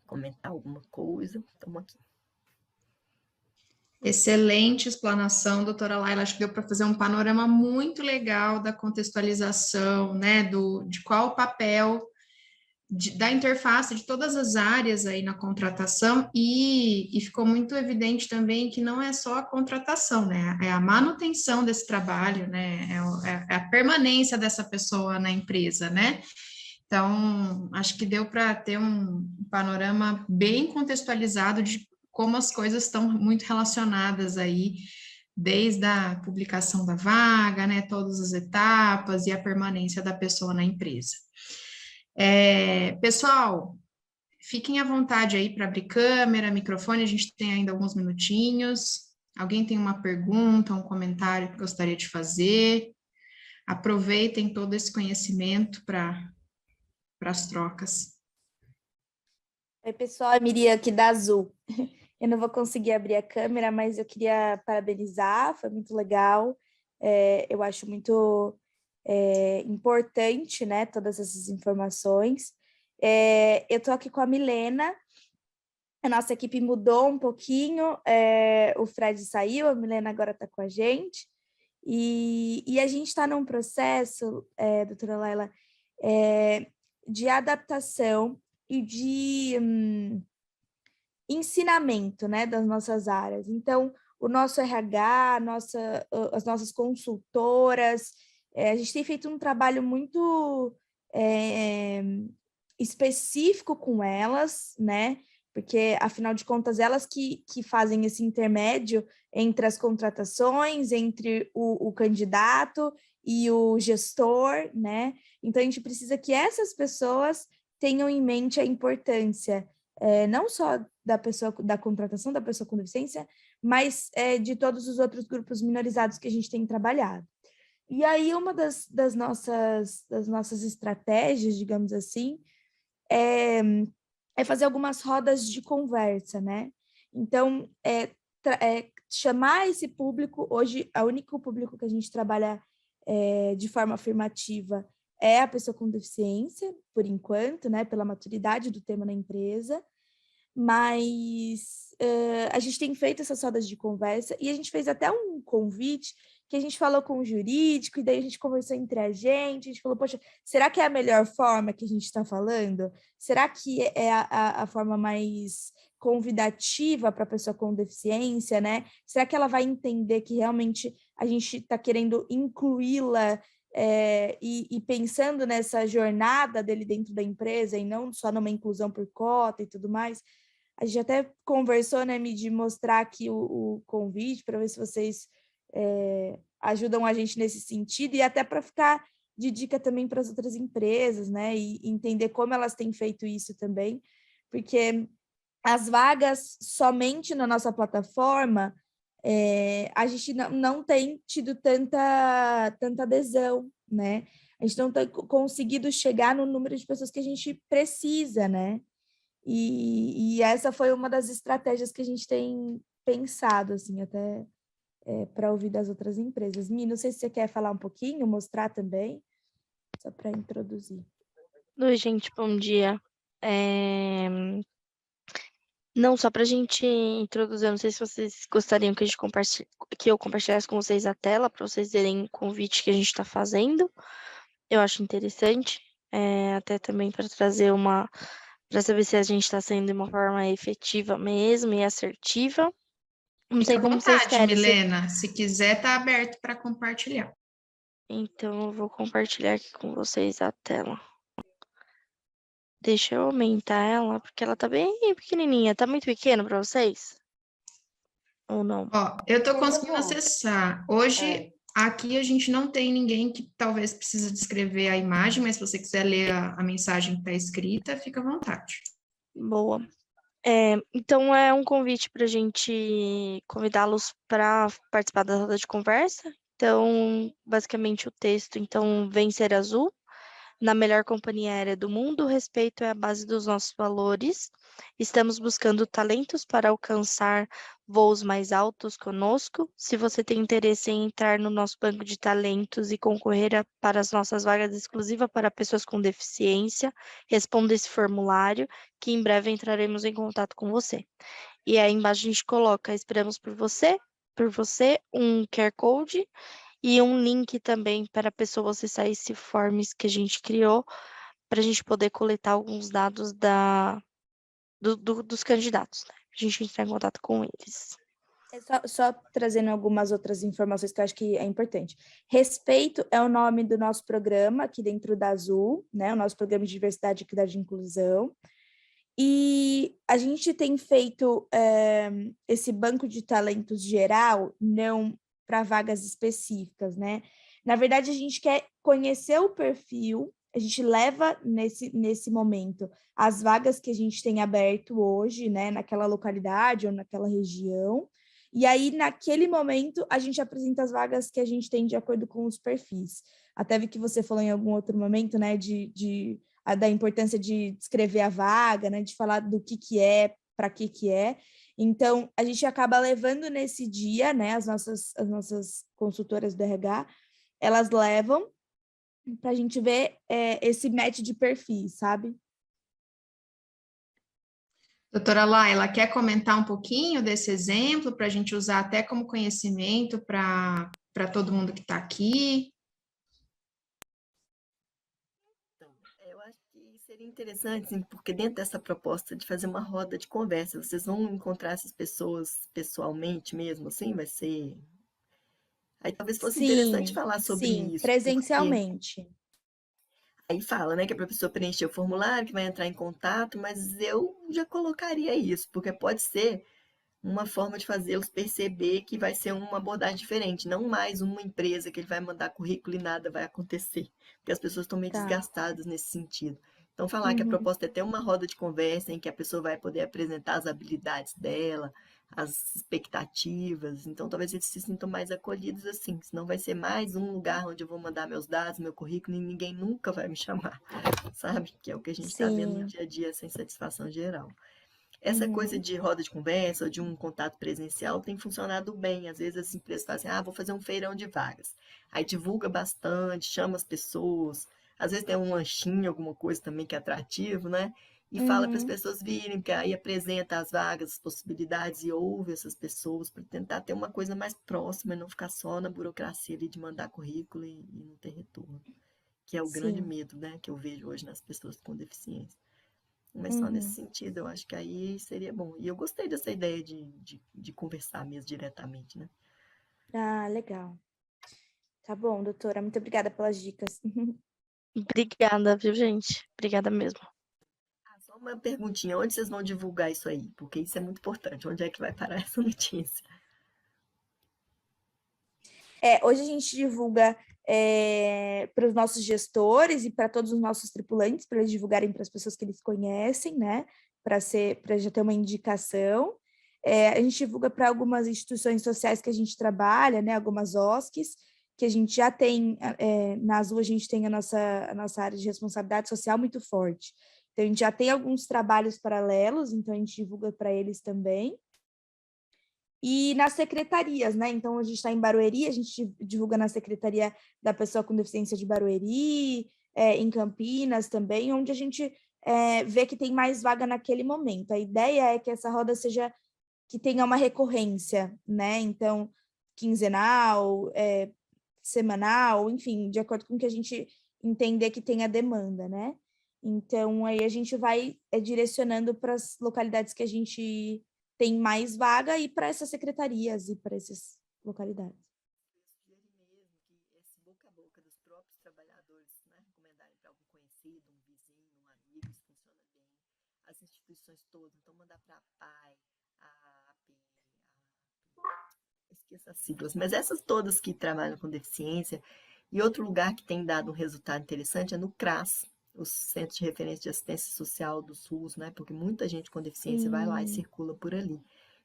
comentar alguma coisa, estamos aqui. Excelente explanação, doutora Laila. Acho que deu para fazer um panorama muito legal da contextualização, né, de qual o papel da interface de todas as áreas aí na contratação e ficou muito evidente também que não é só a contratação, né? É a manutenção desse trabalho, né? É a permanência dessa pessoa na empresa, né? Então, acho que deu para ter um panorama bem contextualizado de como as coisas estão muito relacionadas aí, desde a publicação da vaga, né? Todas as etapas e a permanência da pessoa na empresa. Pessoal, fiquem à vontade aí para abrir câmera, microfone, a gente tem ainda alguns minutinhos. Alguém tem uma pergunta, um comentário que gostaria de fazer? Aproveitem todo esse conhecimento para as trocas. Oi, pessoal, é Miriam aqui da Azul. Eu não vou conseguir abrir a câmera, mas eu queria parabenizar, foi muito legal. Eu acho muito importante, né, todas essas informações. Eu estou aqui com a Milena, a nossa equipe mudou um pouquinho, o Fred saiu, a Milena agora está com a gente, e a gente está num processo, doutora Laila, de adaptação e de ensinamento, né, das nossas áreas. Então, o nosso RH, as nossas consultoras, a gente tem feito um trabalho muito específico com elas, né, porque, afinal de contas, elas que fazem esse intermédio entre as contratações, entre o candidato e o gestor, né? Então, a gente precisa que essas pessoas tenham em mente a importância não só da pessoa, da contratação da pessoa com deficiência, mas de todos os outros grupos minorizados que a gente tem trabalhado. E aí, uma das nossas estratégias, digamos assim, é fazer algumas rodas de conversa, né? Então, chamar esse público, hoje, o único público que a gente trabalha de forma afirmativa é a pessoa com deficiência, por enquanto, né? Pela maturidade do tema na empresa, mas a gente tem feito essas rodas de conversa e a gente fez até um convite que a gente falou com o jurídico e daí a gente conversou entre a gente falou, poxa, será que é a melhor forma que a gente está falando? Será que é a forma mais convidativa para a pessoa com deficiência, né? Será que ela vai entender que realmente a gente está querendo incluí-la e pensando nessa jornada dele dentro da empresa e não só numa inclusão por cota e tudo mais? A gente até conversou, né, de mostrar aqui o convite para ver se vocês ajudam a gente nesse sentido e até para ficar de dica também para as outras empresas, né, e entender como elas têm feito isso também, porque as vagas somente na nossa plataforma, a gente não tem tido tanta adesão, né, a gente não tem conseguido chegar no número de pessoas que a gente precisa, né, e essa foi uma das estratégias que a gente tem pensado, assim, até para ouvir das outras empresas. Mi, não sei se você quer falar um pouquinho, mostrar também, só para introduzir. Oi, gente, bom dia. Não, só para a gente introduzir, eu não sei se vocês gostariam que eu compartilhasse com vocês a tela, para vocês verem o convite que a gente está fazendo. Eu acho interessante, até também para trazer para saber se a gente está sendo de uma forma efetiva mesmo e assertiva. Não sei como vocês querem. Milena, se quiser, está aberto para compartilhar. Então, eu vou compartilhar aqui com vocês a tela. Deixa eu aumentar ela, porque ela tá bem pequenininha. Tá muito pequeno para vocês? Ou não? Ó, eu estou conseguindo acessar. Hoje, aqui a gente não tem ninguém que talvez precise descrever a imagem, mas se você quiser ler a mensagem que está escrita, fica à vontade. Boa. Então, é um convite para a gente convidá-los para participar da roda de conversa. Então, basicamente, o texto, então, Vencer Azul. Na melhor companhia aérea do mundo, o respeito é a base dos nossos valores. Estamos buscando talentos para alcançar voos mais altos conosco. Se você tem interesse em entrar no nosso banco de talentos e concorrer para as nossas vagas exclusivas para pessoas com deficiência, responda esse formulário, que em breve entraremos em contato com você. E aí embaixo a gente coloca, esperamos por você, um QR Code, e um link também para a pessoa acessar esse forms que a gente criou para a gente poder coletar alguns dados dos candidatos, né? A gente entrar em contato com eles. Só trazendo algumas outras informações que eu acho que é importante. Respeito é o nome do nosso programa aqui dentro da Azul, né? O nosso programa de diversidade, equidade e inclusão. E a gente tem feito esse banco de talentos geral, não para vagas específicas, né? Na verdade, a gente quer conhecer o perfil, a gente leva nesse momento as vagas que a gente tem aberto hoje, né? Naquela localidade ou naquela região. E aí, naquele momento, a gente apresenta as vagas que a gente tem de acordo com os perfis. Até vi que você falou em algum outro momento, né, da importância de descrever a vaga, né, de falar do que é, para que é. Então, a gente acaba levando nesse dia, né, as nossas consultoras do RH, elas levam para a gente ver esse match de perfis, sabe? Doutora Laila, quer comentar um pouquinho desse exemplo para a gente usar até como conhecimento para todo mundo que está aqui? Então, eu acho que seria interessante, assim, porque dentro dessa proposta de fazer uma roda de conversa, vocês vão encontrar essas pessoas pessoalmente mesmo, assim, vai ser... Aí talvez fosse interessante falar sobre Sim, isso, porque presencialmente. aí fala, né, que é para a pessoa preencher o formulário, que vai entrar em contato, mas eu já colocaria isso, porque pode ser uma forma de fazê-los perceber que vai ser uma abordagem diferente, não mais uma empresa que ele vai mandar currículo e nada vai acontecer, porque as pessoas estão meio Tá. desgastadas nesse sentido. Então, falar que a Uhum. proposta é ter uma roda de conversa em que a pessoa vai poder apresentar as habilidades dela, as expectativas, então talvez eles se sintam mais acolhidos assim, senão vai ser mais um lugar onde eu vou mandar meus dados, meu currículo, e ninguém nunca vai me chamar, sabe? Que é o que a gente está vendo no Sim. dia a dia, essa insatisfação geral. Essa coisa Uhum. de roda de conversa ou de um contato presencial tem funcionado bem. Às vezes as empresas fazem, vou fazer um feirão de vagas. Aí divulga bastante, chama as pessoas. Às vezes tem um lanchinho, alguma coisa também que é atrativo, né? E fala para as Uhum. pessoas virem, porque aí apresenta as vagas, as possibilidades e ouve essas pessoas para tentar ter uma coisa mais próxima e não ficar só na burocracia ali de mandar currículo e não ter retorno. Que é o grande Sim. medo, né, que eu vejo hoje nas pessoas com deficiência. Mas só nesse Uhum. sentido, eu acho que aí seria bom. E eu gostei dessa ideia de conversar mesmo diretamente, né? Ah, legal. Tá bom, doutora. Muito obrigada pelas dicas. Obrigada, viu, gente? Obrigada mesmo. Só uma perguntinha, onde vocês vão divulgar isso aí? Porque isso é muito importante. Onde é que vai parar essa notícia? Hoje a gente divulga para os nossos gestores e para todos os nossos tripulantes, para eles divulgarem para as pessoas que eles conhecem, né? Para já ter uma indicação. A gente divulga para algumas instituições sociais que a gente trabalha, né? Algumas OSCs, que a gente já tem, na Azul a gente tem a nossa área de responsabilidade social muito forte. Então, a gente já tem alguns trabalhos paralelos, então a gente divulga para eles também. E nas secretarias, né? Então, a gente está em Barueri, a gente divulga na Secretaria da Pessoa com Deficiência de Barueri, em Campinas também, onde a gente vê que tem mais vaga naquele momento. A ideia é que essa roda que tenha uma recorrência, né? Então, quinzenal, semanal, enfim, de acordo com o que a gente entender que tem a demanda, né? Então, aí a gente vai direcionando para as localidades que a gente tem mais vaga e para essas secretarias e para essas localidades. Eu sugeri mesmo que esse boca a boca dos próprios trabalhadores, né, recomendarem para algum conhecido, um vizinho, um amigo, isso funciona bem. As instituições todas, então mandar para a PAI, a AP, esqueço as siglas, mas essas todas que trabalham com deficiência. E outro lugar que tem dado um resultado interessante é no CRAS, os Centros de Referência de Assistência Social do SUS, né? Porque muita gente com deficiência vai lá e Sim. circula por ali.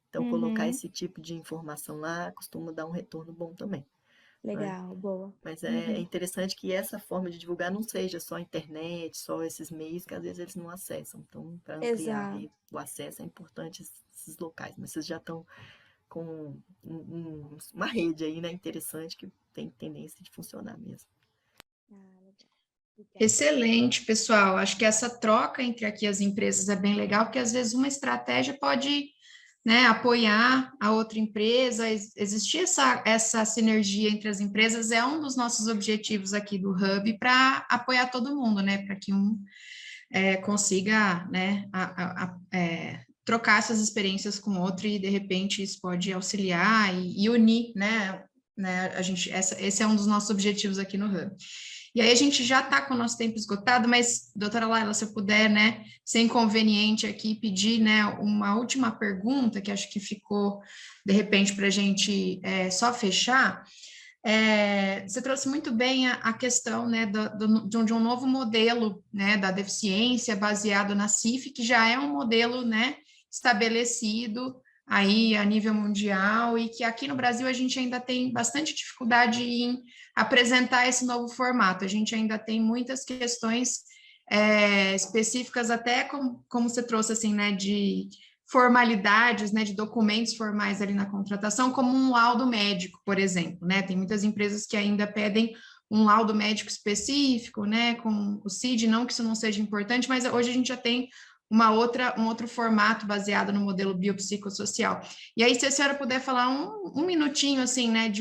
Então, colocar esse tipo de informação lá costuma dar um retorno bom também. Né? Legal, boa. Mas é interessante que essa forma de divulgar não seja só a internet, só esses meios que às vezes eles não acessam. Então, para ampliar Exato. o acesso é importante esses locais. Mas vocês já estão com uma rede aí, né, interessante, que tem tendência de funcionar mesmo. Excelente, pessoal. Acho que essa troca entre aqui as empresas é bem legal, porque às vezes uma estratégia pode né, apoiar a outra empresa, existir essa sinergia entre as empresas é um dos nossos objetivos aqui do Hub para apoiar todo mundo, né, para que um consiga, né, trocar essas experiências com o outro e, de repente, isso pode auxiliar e unir, né, esse é um dos nossos objetivos aqui no Hub. E aí a gente já está com o nosso tempo esgotado, mas, doutora Laila, se eu puder, né, ser inconveniente aqui, pedir, né, uma última pergunta, que acho que ficou, de repente, para a gente só fechar. Você trouxe muito bem a questão, né, de um novo modelo, né, da deficiência baseado na CIF, que já é um modelo, né, estabelecido aí a nível mundial e que aqui no Brasil a gente ainda tem bastante dificuldade em apresentar esse novo formato. A gente ainda tem muitas questões específicas, até como você trouxe, assim, né, de formalidades, né, de documentos formais ali na contratação, como um laudo médico, por exemplo, né? Tem muitas empresas que ainda pedem um laudo médico específico, né, com o CID, não que isso não seja importante, mas hoje a gente já tem um outro formato baseado no modelo biopsicossocial. E aí, se a senhora puder falar um minutinho, assim, né,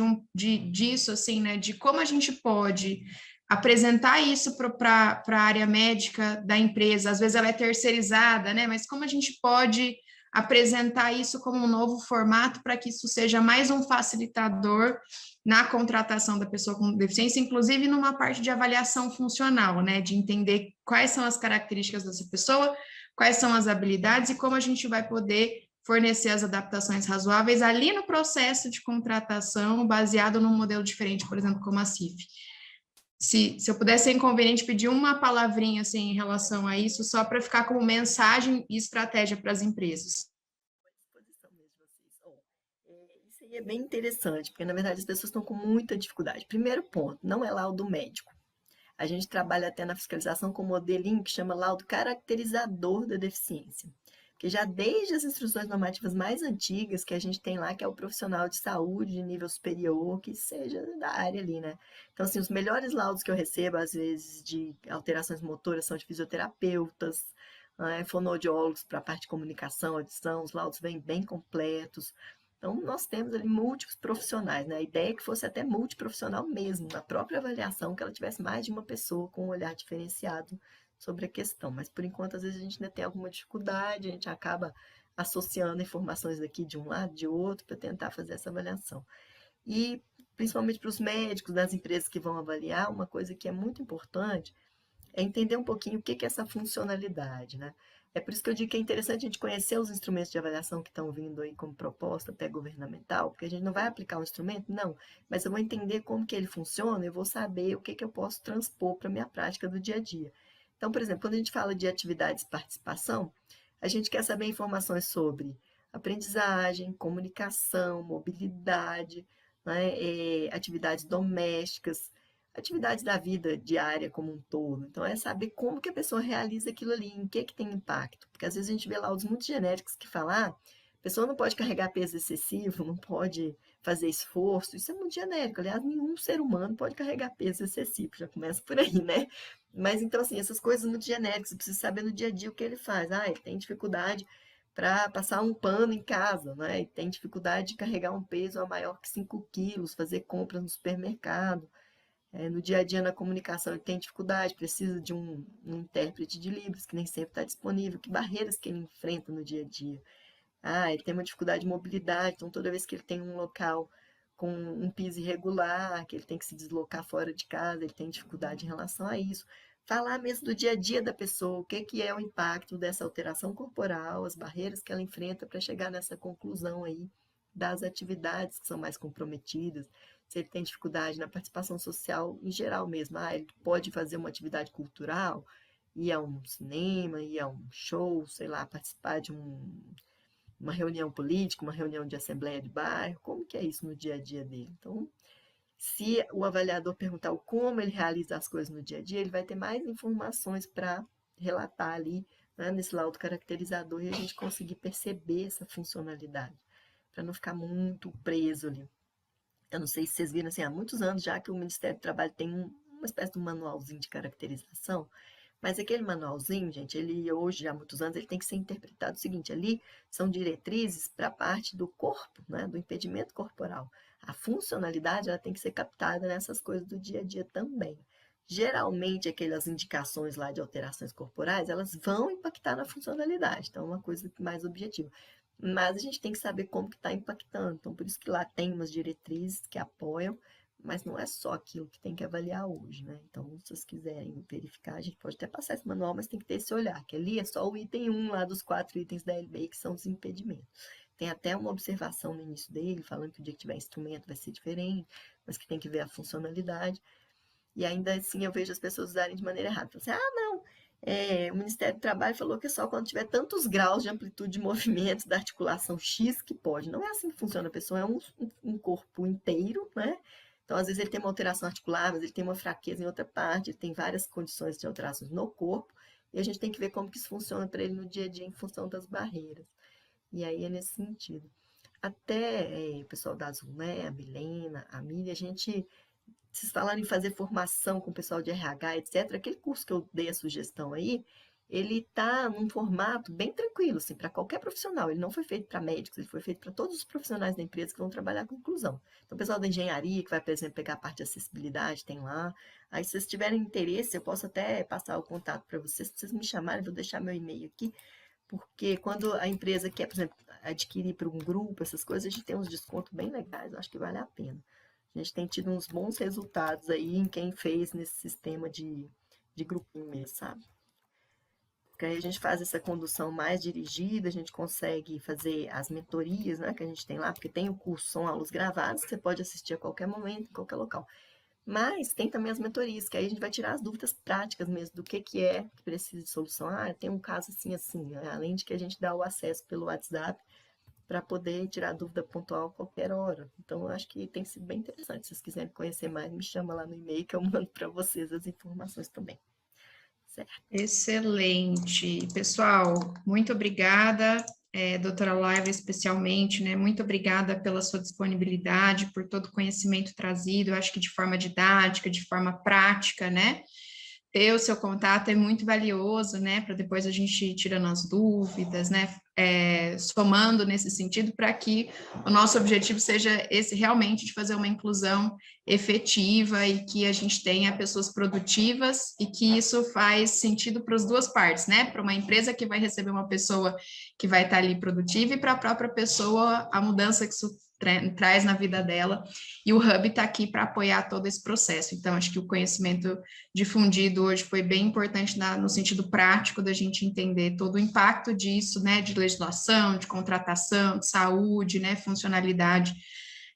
disso, assim, né, de como a gente pode apresentar isso para a área médica da empresa, às vezes ela é terceirizada, né, mas como a gente pode apresentar isso como um novo formato para que isso seja mais um facilitador na contratação da pessoa com deficiência, inclusive numa parte de avaliação funcional, né, de entender quais são as características dessa pessoa, quais são as habilidades e como a gente vai poder fornecer as adaptações razoáveis ali no processo de contratação, baseado num modelo diferente, por exemplo, como a CIF. Se eu pudesse ser inconveniente, pedir uma palavrinha assim, em relação a isso, só para ficar como mensagem e estratégia para as empresas. Isso aí é bem interessante, porque na verdade as pessoas estão com muita dificuldade. Primeiro ponto, não é laudo médico. A gente trabalha até na fiscalização com um modelinho que chama laudo caracterizador da deficiência, que já desde as instruções normativas mais antigas que a gente tem lá, que é o profissional de saúde de nível superior, que seja da área ali, né? Então, assim, os melhores laudos que eu recebo, às vezes, de alterações motoras são de fisioterapeutas, né, fonoaudiólogos para a parte de comunicação, audição, os laudos vêm bem completos. Então, nós temos ali múltiplos profissionais, né? A ideia é que fosse até multiprofissional mesmo, na própria avaliação, que ela tivesse mais de uma pessoa com um olhar diferenciado sobre a questão. Mas, por enquanto, às vezes a gente ainda tem alguma dificuldade, a gente acaba associando informações daqui de um lado, de outro, para tentar fazer essa avaliação. E, principalmente para os médicos das empresas que vão avaliar, uma coisa que é muito importante é entender um pouquinho o que é essa funcionalidade, né? É por isso que eu digo que é interessante a gente conhecer os instrumentos de avaliação que estão vindo aí como proposta até governamental, porque a gente não vai aplicar um instrumento, não, mas eu vou entender como que ele funciona e vou saber o que eu posso transpor para a minha prática do dia a dia. Então, por exemplo, quando a gente fala de atividades de participação, a gente quer saber informações sobre aprendizagem, comunicação, mobilidade, né, atividades domésticas, atividades da vida diária como um todo. Então, é saber como que a pessoa realiza aquilo ali, em que tem impacto. Porque às vezes a gente vê laudos muito genéricos que falam, a pessoa não pode carregar peso excessivo, não pode fazer esforço. Isso é muito genérico. Aliás, nenhum ser humano pode carregar peso excessivo, já começa por aí, né? Mas, então, assim, essas coisas muito genéricas, você precisa saber no dia a dia o que ele faz. Ele tem dificuldade para passar um pano em casa, né? Ele tem dificuldade de carregar um peso a maior que 5 quilos, fazer compras no supermercado. No dia a dia, na comunicação, ele tem dificuldade, precisa de um intérprete de Libras, que nem sempre está disponível. Que barreiras que ele enfrenta no dia a dia? Ele tem uma dificuldade de mobilidade, então toda vez que ele tem um local com um piso irregular, que ele tem que se deslocar fora de casa, ele tem dificuldade em relação a isso. Falar mesmo do dia a dia da pessoa, o que é o impacto dessa alteração corporal, as barreiras que ela enfrenta para chegar nessa conclusão aí das atividades que são mais comprometidas, se ele tem dificuldade na participação social em geral mesmo. Ele pode fazer uma atividade cultural, ir a um cinema, ir a um show, sei lá, participar de uma reunião política, uma reunião de assembleia de bairro, como que é isso no dia a dia dele? Então, se o avaliador perguntar como ele realiza as coisas no dia a dia, ele vai ter mais informações para relatar ali, né, nesse laudo caracterizador, e a gente conseguir perceber essa funcionalidade, para não ficar muito preso ali. Eu não sei se vocês viram, assim, há muitos anos já que o Ministério do Trabalho tem uma espécie de manualzinho de caracterização, Mas aquele manualzinho, gente, ele hoje, já há muitos anos, ele tem que ser interpretado o seguinte, ali são diretrizes para a parte do corpo, né, do impedimento corporal. A funcionalidade, ela tem que ser captada nessas coisas do dia a dia também. Geralmente, aquelas indicações lá de alterações corporais, elas vão impactar na funcionalidade, então é uma coisa mais objetiva. Mas a gente tem que saber como que está impactando, então por isso que lá tem umas diretrizes que apoiam, mas não é só aquilo que tem que avaliar hoje, né? Então, se vocês quiserem verificar, a gente pode até passar esse manual, mas tem que ter esse olhar, que ali é só o item 1 lá dos 4 itens da LBI, que são os impedimentos. Tem até uma observação no início dele, falando que o dia que tiver instrumento vai ser diferente, mas que tem que ver a funcionalidade. E ainda assim eu vejo as pessoas usarem de maneira errada. Assim, não, o Ministério do Trabalho falou que é só quando tiver tantos graus de amplitude de movimentos da articulação X que pode. Não é assim que funciona. A pessoa é um corpo inteiro, né? Então, às vezes, ele tem uma alteração articular, mas ele tem uma fraqueza em outra parte, ele tem várias condições de alterações no corpo, e a gente tem que ver como que isso funciona para ele no dia a dia em função das barreiras. E aí é nesse sentido. Até o pessoal da Azul, né? A Milena, a Mili, a gente vocês falaram em fazer formação com o pessoal de RH, etc., aquele curso que eu dei a sugestão aí, ele está num formato bem tranquilo, assim, para qualquer profissional. Ele não foi feito para médicos, ele foi feito para todos os profissionais da empresa que vão trabalhar com inclusão. Então, o pessoal da engenharia, que vai, por exemplo, pegar a parte de acessibilidade, tem lá. Aí, se vocês tiverem interesse, eu posso até passar o contato para vocês, se vocês me chamarem, vou deixar meu e-mail aqui, porque quando a empresa quer, por exemplo, adquirir para um grupo, essas coisas, a gente tem uns descontos bem legais, eu acho que vale a pena. A gente tem tido uns bons resultados aí em quem fez nesse sistema de grupinho mesmo, sabe? Porque aí a gente faz essa condução mais dirigida, a gente consegue fazer as mentorias, né, que a gente tem lá, porque tem o curso São Aulas Gravadas, que você pode assistir a qualquer momento, em qualquer local. Mas tem também as mentorias, que aí a gente vai tirar as dúvidas práticas mesmo, do que é que precisa de solução. Tem um caso assim, assim, além de que a gente dá o acesso pelo WhatsApp, para poder tirar dúvida pontual a qualquer hora. Então, eu acho que tem sido bem interessante. Se vocês quiserem conhecer mais, me chama lá no e-mail que eu mando para vocês as informações também. Certo? Excelente. Pessoal, muito obrigada, doutora Laila, especialmente, né? Muito obrigada pela sua disponibilidade, por todo o conhecimento trazido, eu acho que de forma didática, de forma prática, né? Ter o seu contato é muito valioso, né? Para depois a gente ir tirando as dúvidas, né? Somando nesse sentido, para que o nosso objetivo seja esse realmente de fazer uma inclusão efetiva e que a gente tenha pessoas produtivas e que isso faz sentido para as duas partes, né? Para uma empresa que vai receber uma pessoa que vai estar ali produtiva e para a própria pessoa a mudança que isso traz na vida dela, e o Hub está aqui para apoiar todo esse processo. Então, acho que o conhecimento difundido hoje foi bem importante no sentido prático da gente entender todo o impacto disso, né, de legislação, de contratação, de saúde, né, funcionalidade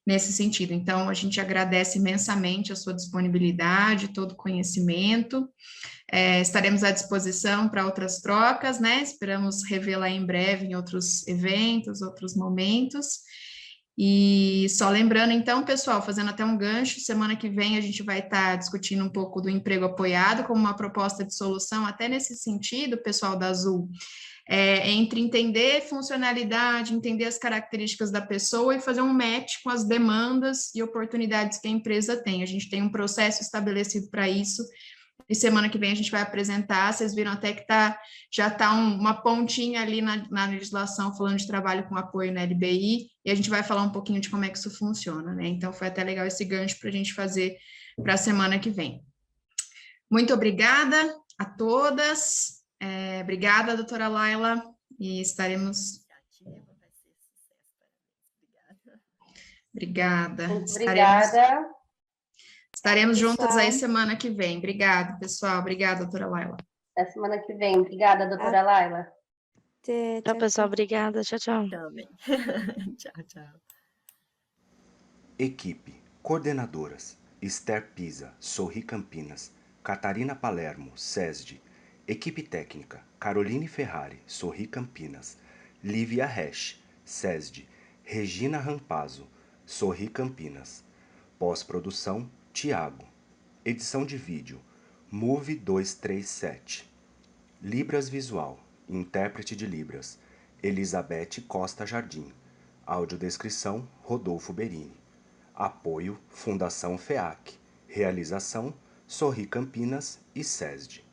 nesse sentido. Então, a gente agradece imensamente a sua disponibilidade, todo o conhecimento. Estaremos à disposição para outras trocas, né? Esperamos revê-la em breve em outros eventos, outros momentos. E só lembrando, então, pessoal, fazendo até um gancho, semana que vem a gente vai estar discutindo um pouco do emprego apoiado como uma proposta de solução, até nesse sentido, pessoal da Azul, entre entender funcionalidade, entender as características da pessoa e fazer um match com as demandas e oportunidades que a empresa tem. A gente tem um processo estabelecido para isso, e semana que vem a gente vai apresentar. Vocês viram até que já está uma pontinha ali na legislação falando de trabalho com apoio na LBI, e a gente vai falar um pouquinho de como é que isso funciona, né? Então, foi até legal esse gancho para a gente fazer para a semana que vem. Muito obrigada a todas. Obrigada, doutora Laila, e estaremos... Obrigada. Obrigada. Estaremos juntas aí semana que vem. Obrigada, pessoal. Obrigada, doutora Laila. Até semana que vem. Obrigada, doutora Laila. Tchau, pessoal. Obrigada. Tchau, tchau. Também. Tchau, tchau. Equipe. Coordenadoras. Esther Pisa, Sorri Campinas. Catarina Palermo, SESD. Equipe técnica. Caroline Ferrari, Sorri Campinas. Lívia Resch, SESD. Regina Rampazzo, Sorri Campinas. Pós-produção, Tiago. Edição de vídeo, Move 237. Libras Visual, intérprete de Libras, Elizabeth Costa Jardim. Audiodescrição, Rodolfo Berini. Apoio, Fundação FEAC. Realização, Sorri Campinas e SESD.